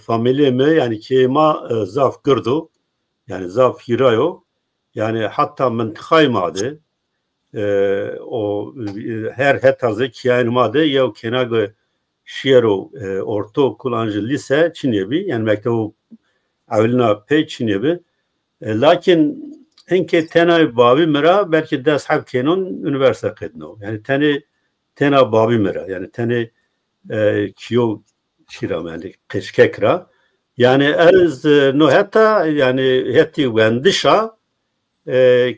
familyeme yani kema zaf gırdu yani zaf hirayo yani hatta mıntıkay madı o her hetazı kiyan madı ya kenagı şiiro ortaokul anjı lise çinebi yani mektebu avlina pe çinebi lakin enke tena babi mera belki de ashab kenon üniversite kedno yani tena babi mera yani tene kiyo şiram yani keşkekra yani az no hatta yani heti vendişa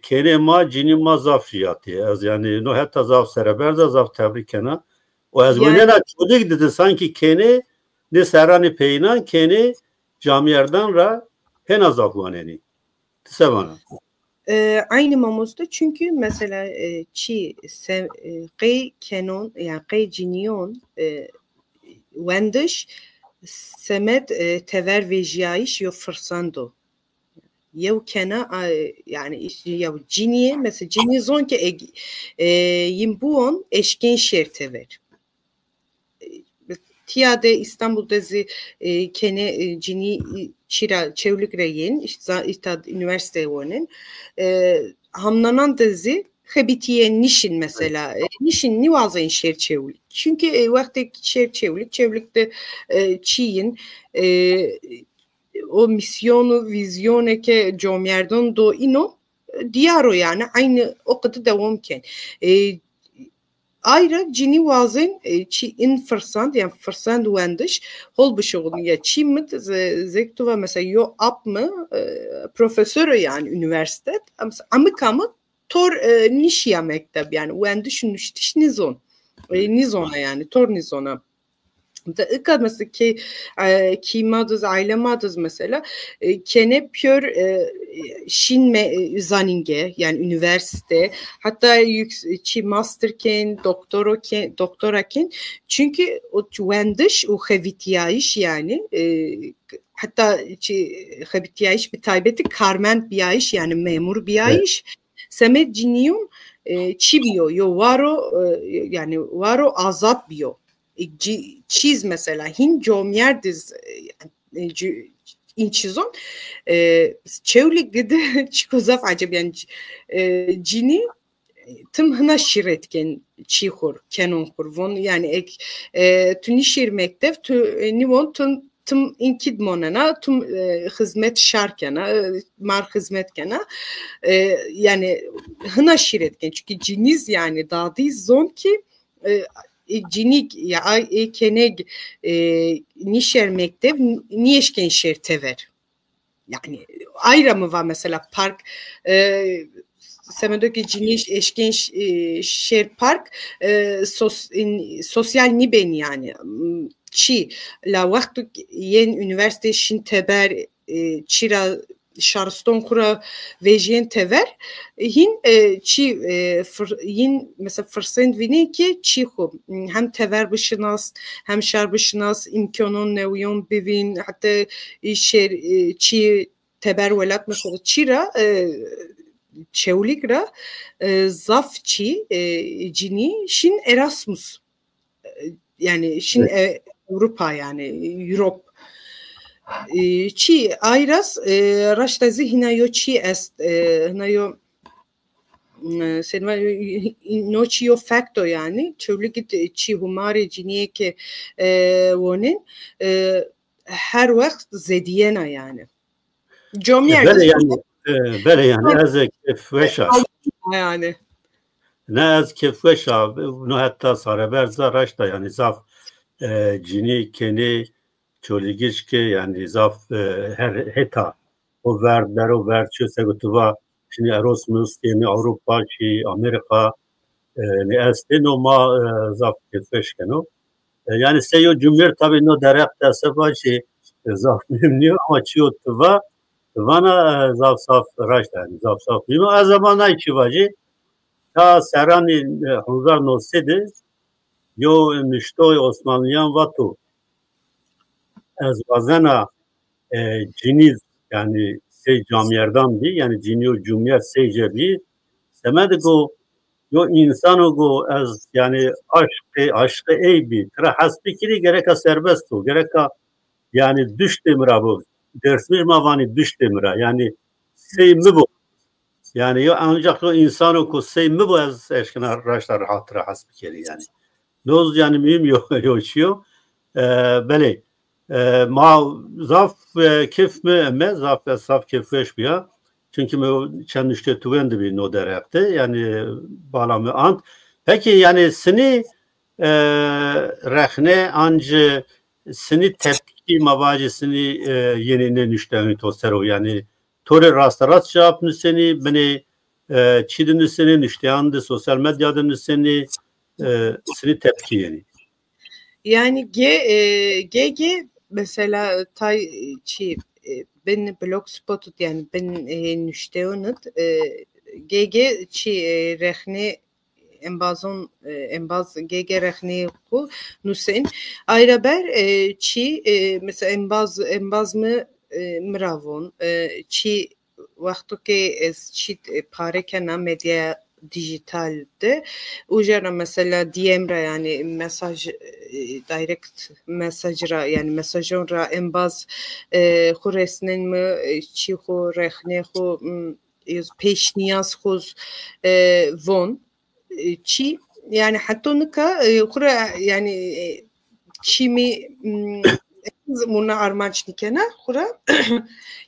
kene ma cini ma zafiyati az yani no hatta zaf sereberda zaf tebrikena o az yani, ne çocuk dedi sanki kene ne serani peyna kene camiyerden ra hen azafvaneni sevana aynı mamuzda çünkü mesela qey kenon yani qey ciniyon wendiş semet tever vejiyayiş yo fırsando yev kena yani yev ciniye mesela cini zon ki yimbuon eşken şer tever tiyade İstanbul'da kene cini çira çevlik reyin işte üniversite onun hamlanan dizi xebitiye nişin mesela. Nişin ni vazayın şerçevlik. Çünkü vakti çevlikte Çiğin o misyonu, vizyonu ki comyerdon do ino diyaro yani aynı o kadar devamken. Ayrıca cini vazın çi infırsant yani fırsant vendiş hol bir şoğun ya çi mit zektuva mesela yo ap mı profesörü yani üniversite ama tor nişya mektep yani vendiş nüştiş nizon nizona yani tor nizona da ikad mesela ki madız aile madız mesela kene pür şin zaninge yani üniversite hatta çi masterken doktoraken çünkü o vendiş o xevitiyayiş yani hatta xevitiyayiş bir taybeti karment biyayiş yani memur biyayiş semet ciniyum çi biyo yo varo yani varo azat biyo çiz mesela hin comyerdiz inçizon çevlik dedi çikozaf acaba yani cini tım hına şiretken çihur kenonkur von yani tuni şir mektef tu nivon tım inkid monana tüm hizmet şarkana mar hizmetkana yani hına şiretken çünkü ciniz yani dadiz zon ki cinik ya keneg nişer mektev niyeşken şertever yani ayrımı var mesela park semedeki ciniş eşken şer park sosyal niben yani çi la vaktu yen üniversite şin teber çira şarston kura vejen tever hin çi hin mesela fırsat vini ki çi hem tever bışınas hem şar bışınas imkanın neviyon bivin hatta şer çi teber velat mesela çira çevlikra zaf çi cini şin Erasmus yani şin Avrupa yani Europe çi ayras raştazi hinayo çi est hinayo senva no çiyo facto yani çevlik çi humare ciniye ki vonin her vakit zediyena yani comyer böyle yani az kefveşa yani ne az kefveşa no hatta saraberza raşta yani zaf cini keni çoligiçke yani zaf her heta o verder o verçö segutuva şimdi Erasmus yani Avrupa ki Amerika ne esteno ma zaf kefeşkeno yani seyo cümle tabii no derekte sefaçi zaf memnun ama çiyotuva vana zaf saf raşta yani zaf saf bima az zamanay çivacı ta serani Hungar nosedi yo niştoy Osmanlıyan vatu az bazana ciniz yani sey camiyerdan bir yani ciniyo cumiyet seyce bir semedigo yo insano go az yani aşkı ey bir tra hasbikiri gereka serbest o gereka yani düş demira bu dersmiş mavani düş demira yani sey mi bu yani yo ancak o insano ko sey mi bu az eşkina raşlar hatıra hasbikiri yani noz yani mühim yoşuyor bele ma zaf kif mi emme zaf ve saf kifeş biya çünkü mi çendişte tüvendi bir no derekte yani bağlamı ant peki yani seni rehne ancı seni tepki mavacısını yenine nüşteni tosero yani tore rastarat cevapını seni beni çidini seni nüşteyandı sosyal medyada seni tepki yani. Yani GG mesela tay çi ben blogspot yani ben nüşteonut GG çi rehne en baz GG rehne ku nusen ayraber çi mesela en baz mı mravon çi vaktu ki çi parekena medya dijitalde ujara mesela DM'ra yani mesaj direct mesajra yani mesajonra en baz xuresnen mi çi xu rehne xu peşniyaz khoz von çi yani hatta nuka kura yani çimi Muna armanç nikena kura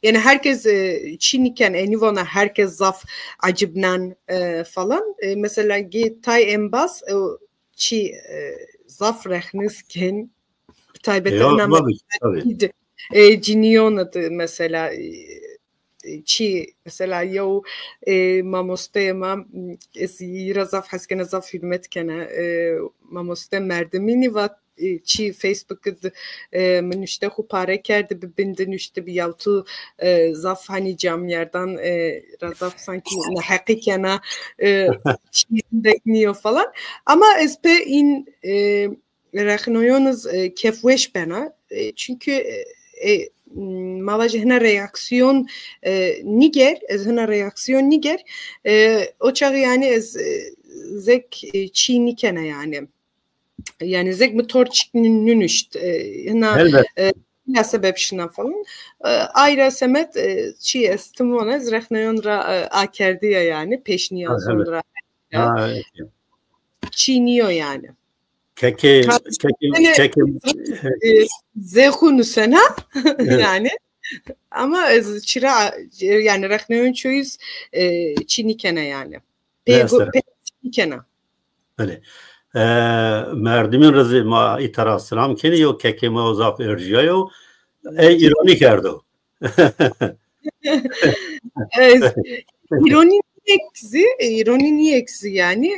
yani herkes Çin iken enivana herkes zaf acibnan falan mesela tay embas çi zaf rehnisken taybete anam ciniyon adı mesela çi mesela yo mamostema zira zaf haskena zaf hürmetkene mamoste merdemini vat çi Facebook'da من işte hupare kerdi bibindin işte bir yavtu zaf hani camiyerden razaf sanki hakikana çiğdekniyor falan ama espe in rekhnoyonuz kefweş bana çünkü mavaje hena reaksiyon niger ez hena reaksiyon niger o çağı yani ez zek çiğni kene yani zek motor çıknın işte hena ya sebep şuna falan ayra semet çi estimona ez rekhnoyon ra akerdiya yani peşniya sonra çiğniyor yani keke zehunu sena yani ama çıra yani rekhneyon çoyuz çinikene yani peşnikene öyle merdimin rızı ma itara selam keni yo keke ma uzaf erjiya yo ironi kerdi ironi niye eksi yani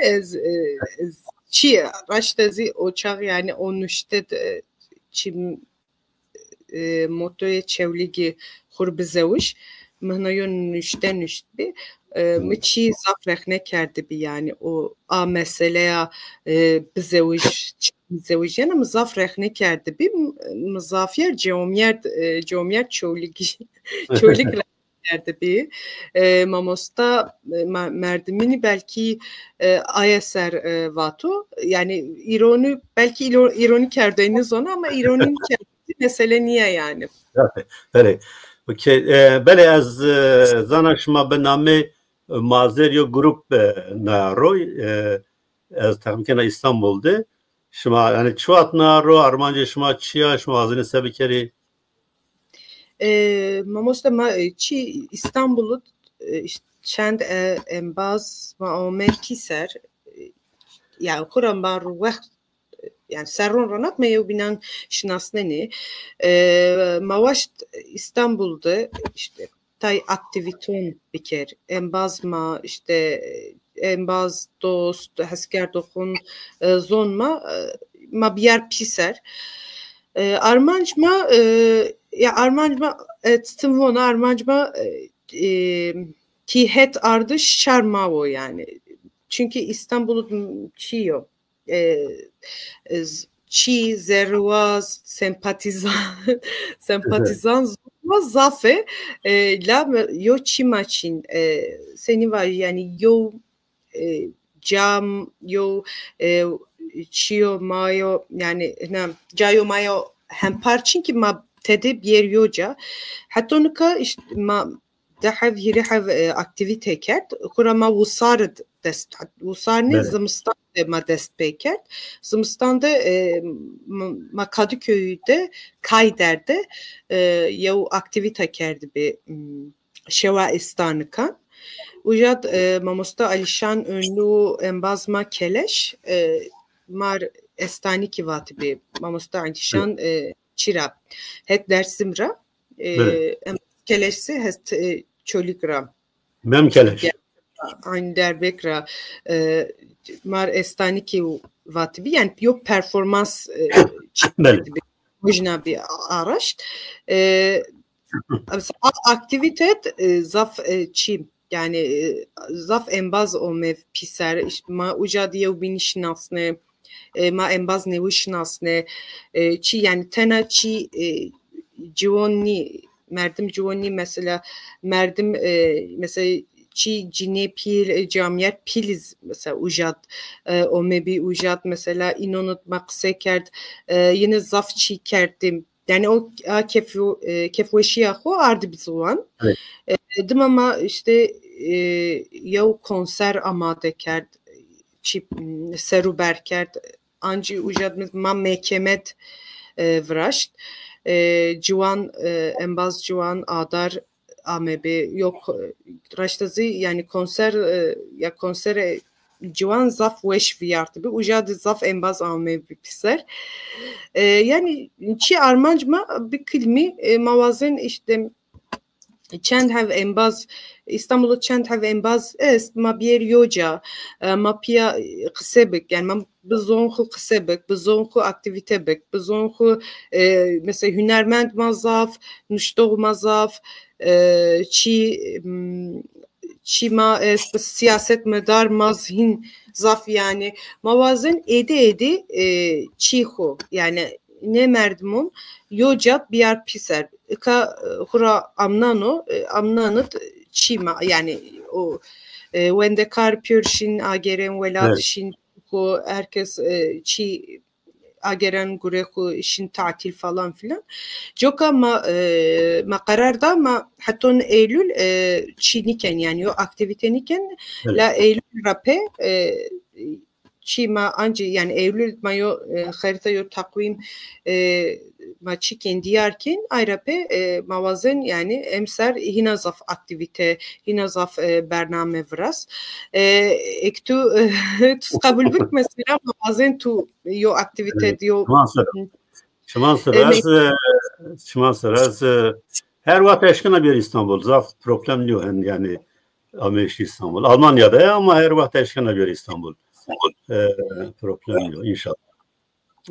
çi raştezi oçak yani onun işte çim motoya çevligi hurbizeviş mehnayon nüşten nüştbi mıçi zafrehne kerdi bir yani o a meseleye bizeviş yani mızafrehne kerdi bir mızafyer geomyer çevligi çevlik kerdi bir mamosta merdimini belki ayeser vato yani ironi belki ironi kerdiniz ona ama ironi mesele niye yani? Evet. Okey. Bele az zanaşma bename mazeriyo grup naroy az tahminkena İstanbul'da. Şuma yani çuat naro armanca şuma çiya şuma azını sebekeri. Mamosta çi İstanbul'u çend embaz ma omerkiser yani kuran bar vakt yani serron ranat meyo binan şinasneni mavaşt İstanbul'da işte tay aktiviton biker embazma işte embaz dost hasker dokun zonma ma bir yer piser armanjma ya armanjma tımvona armanjma ki het ardış şarmavo yani çünkü İstanbul'un çiyo çi zervaz sempatizan zafe la yo çimaçin seni var yani yo cam yo çiyo mayo yani cayo mayo hem parçin ki ma tede bir yoca hatta onuka işte ma daha bir aktivite kert kurama vusarı dest vusarne zımstan ma dest pekert zımstanda ma Kadıköy'de Kayder'de yav aktivite kerdi bir şeva istanıkan ujad mamosta Alişan önlü embazma keleş mar estaniki vati bir mamosta Alişan çira het dersimra keleşsi het çoligra mem keleş aynı derbekra mar estaniki vati bir yani yok performans mujna bir araç aktivitet zaf çim yani zaf embaz o mev piser işte ma uca diye binişnasne ma embaz nevişnasne çi yani tena çi civonni merdim civonni mesela merdim mesela çi cine pil camiyet piliz mesela ujat o mebi ujat mesela inonut maksekert yine zaf çi kerdim yani o kefveşiyahu ardı bir zaman dım ama işte یا کنسر آماده کرد چی سروبر کرد آنجی اوجد ما مکمت ورشت جوان انباز جوان آدار آمبی yok raştazı yani konser ya konser civan zaf weş viyartı bi ujadı zaf enbaz amebi piser yani çi armancma bir kilmi mavazen işte چند هف انباز İstanbul'da چند هف enbaz est ma bir yoca ma pia qsebek yani ma bizonxu qsebek bizonxu aktivite bek bizonxu mesela hünermend mazaf nuştog mazaf çi ma est siyaset medar mazhin zaf yani mavazen edi çiho yani ne merdmun yocat biyar piser ka hura amnanot çima yani o wende kar pürşin ageren veladşin ko herkes çi ageren gureku işin tatil falan filan joka ma kararda ma hatta Eylül çiniken yani o aktiviteniken la Eylül rape çima anca yani Eylül mayo harita yo takvim maçı kendiyarken ayrape mavazen yani emser hinazaf aktivite hinazaf bername vras ektu kabul bik mesela mavazen tu yo aktivite yo şmansıraz her vakit eşkına bir İstanbul zaf problem yok yani Amerika İstanbul Almanya'da ya ama her vakit eşkına bir İstanbul problem yok inşallah.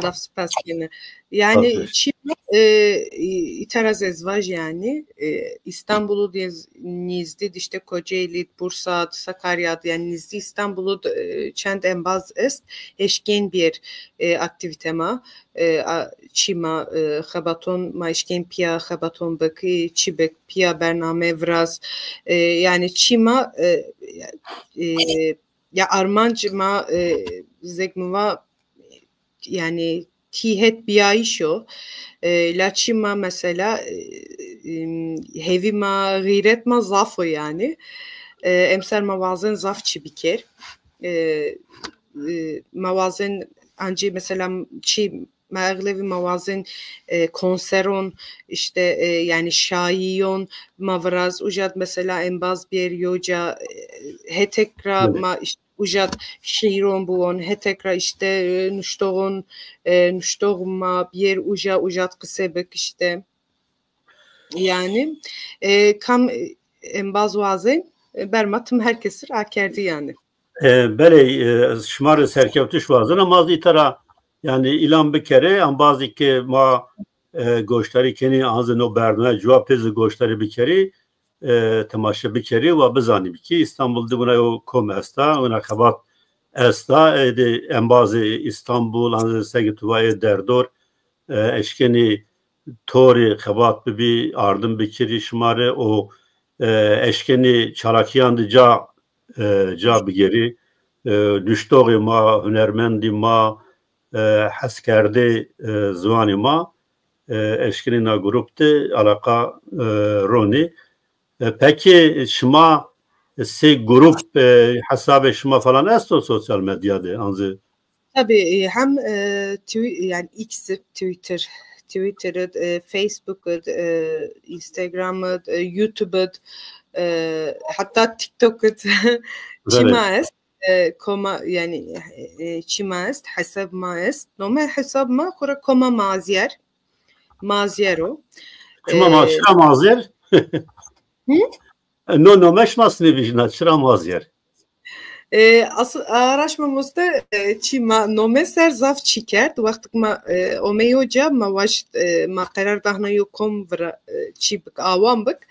Laf spas yine. Yani Çin itiraz ezvaj yani İstanbul'u nizdi işte Kocaeli, Bursa, Sakarya yani nizdi İstanbul'u çend enbaz est eşken bir aktivitema Çima xabaton ma eşken pia xabaton baki çibek pia bername vraz yani Çima ya armancıma zegmuva yani tihet biayişo laçima mesela hevima giretma zafo yani emser mavazen zaf çibiker mavazen anci mesela çi mağlevi mavazen konseron işte yani şayiyon mavraz ujad mesela enbaz bir yoca hetekra ma işte ujad şiiron buon hetekra işte nuştoğma bir ujad kısebek işte yani kam enbaz vazen bermatım herkesir akerdi yani. Bele şmarı serkevtiş vazen ama itara yani ilan bir kere ama bazı ki ma goşları keni ağzın o berne cevap pezi goşları bir kere temaşa bir kere ve bizani ki İstanbul'da buna o kom esta ona kabat esta en bazı İstanbul anı segituvayı derdor eşkeni tori kabat bir ardım bir kere şmarı o eşkeni çarakiyandı ca bir geri düştoğu ma hünermendi ma حس کرده زوانی ما اشکرینا گروپت علاقه رونی پکی شما سه گروپ حساب شما فلان است و سوشال medyada anzı tabii hem yani X Twitter'ı Facebook'ı Instagram'ı YouTube'ı hatta TikTok'ı çima est كما يعني شي ما است حسب ما است نومه حساب ما خورا كما مازيرو كما شرا مازير نو مش ماسني بيجنا شرا مازير asıl araşmamızda çima nomeser zaf çikert vakit ma omeyoca ma vaş ma karar dahna yokom vra çibik avambık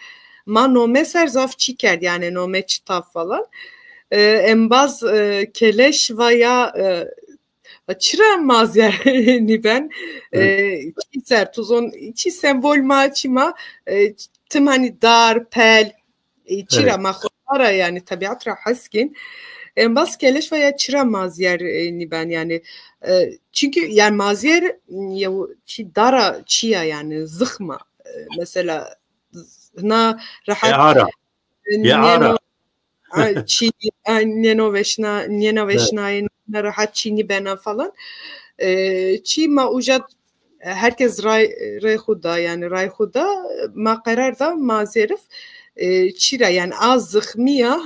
ma nomeser zaf çikert yani nome çitaf falan enbaz keleş veya çıra mazyerini ben çizer tuzon çi sembol maçıma tüm hani dar pel çıra mahlara yani tabiatra haskin enbaz keleş veya çıra mazyerini ben yani çünkü yani mazyer ya çi dara çiya yani zıhma mesela na rahat ya ara چی نینوشنای راحت چینی بنا falan. چی ما اوجد herkes ray huda yani ray huda ma karar da ma zerif çira yani az zıhmiya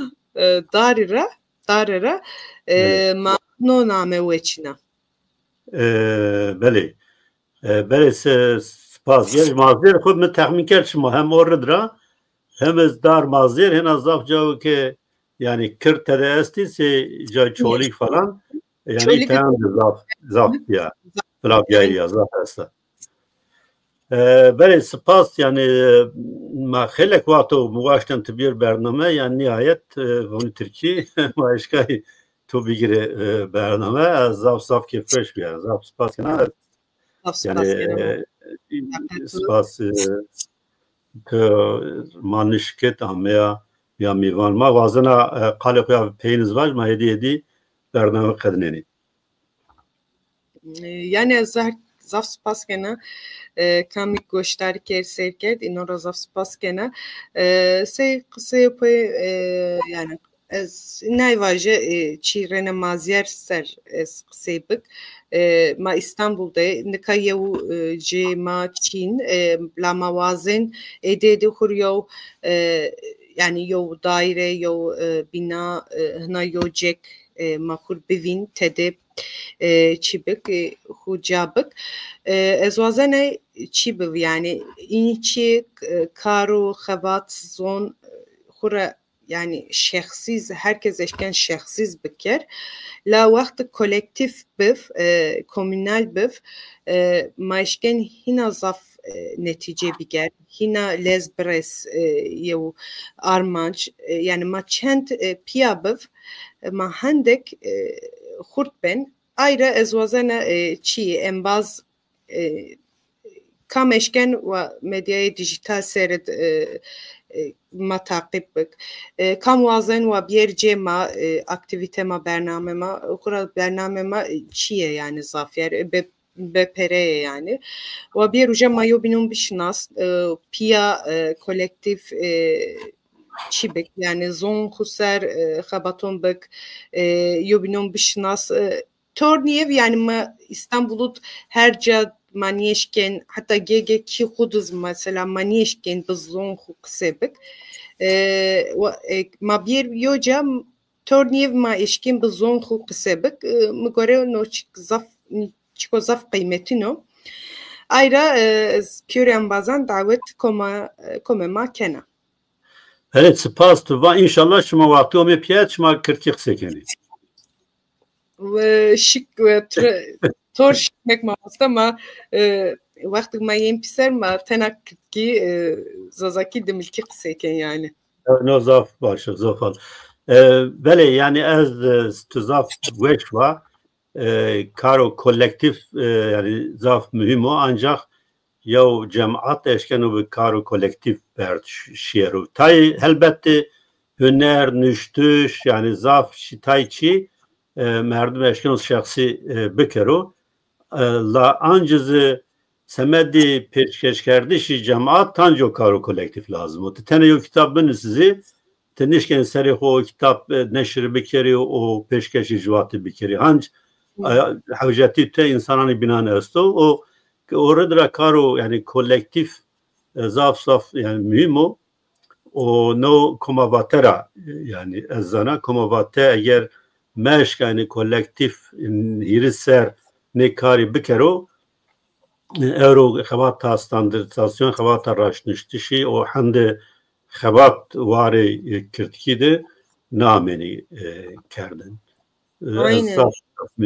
darira ma no name veçina. بله بله سپاس گیر مازیر خود من تخمین کرد شما هم orada را هم از دار مازیر هن از زاف جاو که yani Kürt de esti se ja çolik falan yani iten zaf ya falan ya zaf esta bale spas yani ma xelek vato mugaştan tibir bername yani nihayet bunu Türkiye başka to bigire bername zaf kefreş bir zaf spas yani spas که مانشکت همه یا میوان ما وازنا قالق یا پینز واج ما هدی برنامه قدنی yani zaf spas gene kamik göster serkert inora zaf spas gene se kısa yapı yani nayvaje çirene maziyer ser kısayıbık ma İstanbul'da nika yev cema Çin la mavazen ede huryo yani yev daire yev bina hına yocek makur bivin tede çibik hucabık ezvazene çibiv yani iniçi karu xavat zon hura yani şahsiz herkes eşken şahsiz biker la vakti kolektif biv komünal biv maşken hina zaf netice biger hina lezbres yev armanç yani ma çent piya biv ma handek xurt ben ayrı ezvazana çi embaz kam eşken ve medyaya dijital seyret ma takip bik kam vazen ve bir cema aktivite ma bername ma okura bername ma çiye yani zafer BPR yani ve bir uca mayo binun bişnas pia kolektif çibek yani zon huser xabaton bik yo binun bişnas torniev yani ma İstanbul'ut herca manyeşken hatta gege ki huduz mesela manyeşken bizon huksebek ma bir yoca torniev ma eşken bizon huksebek mi göre no çiko zaf kıymetino ayrı püren bazen davet komema kena. Evet spas tuva inşallah şuma vakti o me piyat şuma 40 sekeni. Ve şık ve tor şıkmek mağazda ama vakti ma yempiser ma tenak ki zazaki demilki kısayken yani. No zaf başı zafal. Böyle yani az tuzaf veşva karo kolektif yani zaf mühim o ancak yav cemaat eşkenu bir karo kolektif bert şiyeru. Tay elbette hüner nüştüş yani zaf şitayçi merdum eşkenu şahsi bikeru la ancızı semedi peşkeş kardeşi cemaat tanco karo kolektif lazım. O tane yo kitabını sizi tenişken seri o kitap neşri bikeri o peşkeş icvatı bikeri hanc havjati te insanani binan esto o orada karo yani kolektif zaf yani mühim o no komavatera yani ezana komavate eğer meşk yani kolektif hiriser ne kari bikero euro xevat standartizasyon xevat raşniştişi o hande xevat vari kirtkide nameni kerdin. Aynen.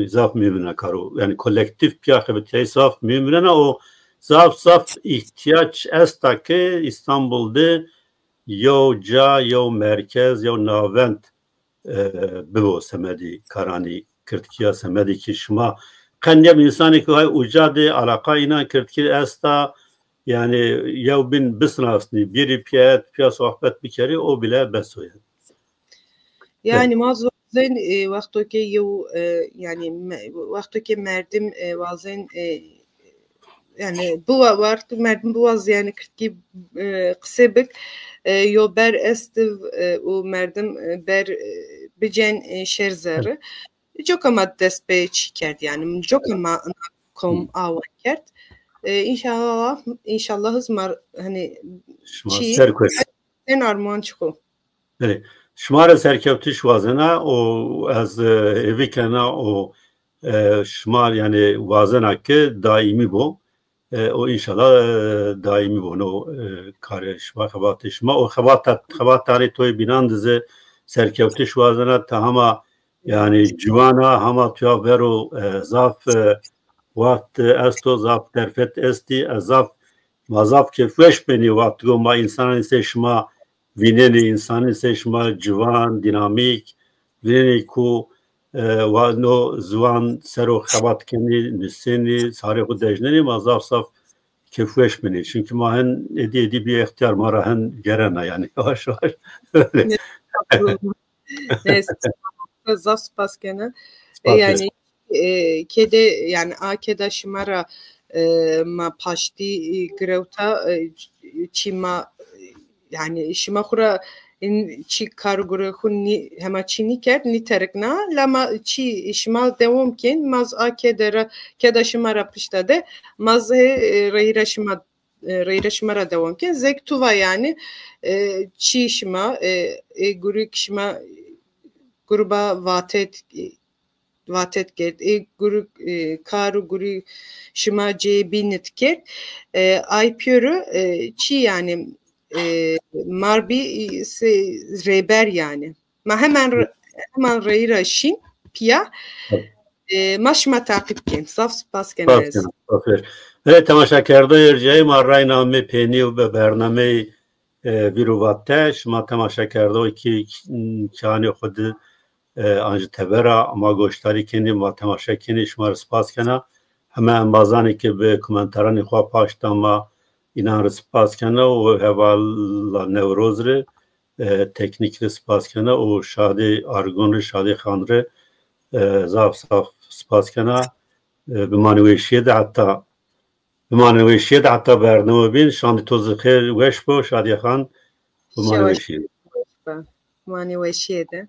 Zaf mümine karo yani kolektif piyahebeti zaf mümine o zaf ihtiyaç esta ki İstanbul'da yo merkez yo navent bivo semedi karani kirtkiya semedi ki şuma kanyam insani ki hay ucade alaka ina kirtki esta yani yo bin bisnasni biri piya sohbet bikeri o bile besoya. Yani mazlum vakti ki yo yani vakti ki merdim bazen yani bu var merdim bu az yani kirtki kısabık یو بر است و مردم بر بجن شرزره جو که ما دست به چی کرد یعنی جو که ما کم آوان کرد انشالله هزمار hani شما سرکوست sen armağan çıkو شما را سرکوتش وازنه و از اوی کنه و شما یعنی وازنه که دائمی بو و انشالله دائمی بو نو کار شما خبات شما و خبات تاری توی بیناندزه سرکوتش وازنه تا همه یعنی جوانا همه توی برو زاف وقت استو زاف درفت استی زاف مازاف که فش بینی وقت گو ما انسان نیست شما ویننی انسان نیست شما جوان دینامیک ویننی کو و نو زوان سرو خبات کنی نسینی ساری خود دجنی مازاف صاف که فش بینی چونکه ما هن ادی بی اختیار ما را هن گرنه یعنی آش زاف سپاس کنه yani kede yani akeda şımara ma paşti grevta çima yani şıma kura çi karguru ni hema çini ker ni terikna lama çi şımal devam ken maz akeda keda şımara piştade maz reyra şımara devam ken zek tuva yani çi şıma gurik şıma gruba vatet gert guru karu guru şıma cebinit gert aypyörü çi yani marbi reber yani ma hemen reyra şin piya maşma takip ken saf spas kenez evet tamaşa karda yerceği marray name peni ve bername viruvatte şma tamaşa karda ki kani xudu آنجا تبرا اما گوشتاری کنی و تماشا کنی شما سپاس کنه همه انبازانی که به کمنترانی خواه پاشتن و اینا رو سپاس کنه و حوالا نوروز رو تکنیک رو سپاس کنه و شادی آرگون رو شادی خان رو زاف سپاس کنه بمانویشیه ده حتی برنامه بین شاندی توز خیر وش بو شادی خان بمانویشیه مانویشیه ده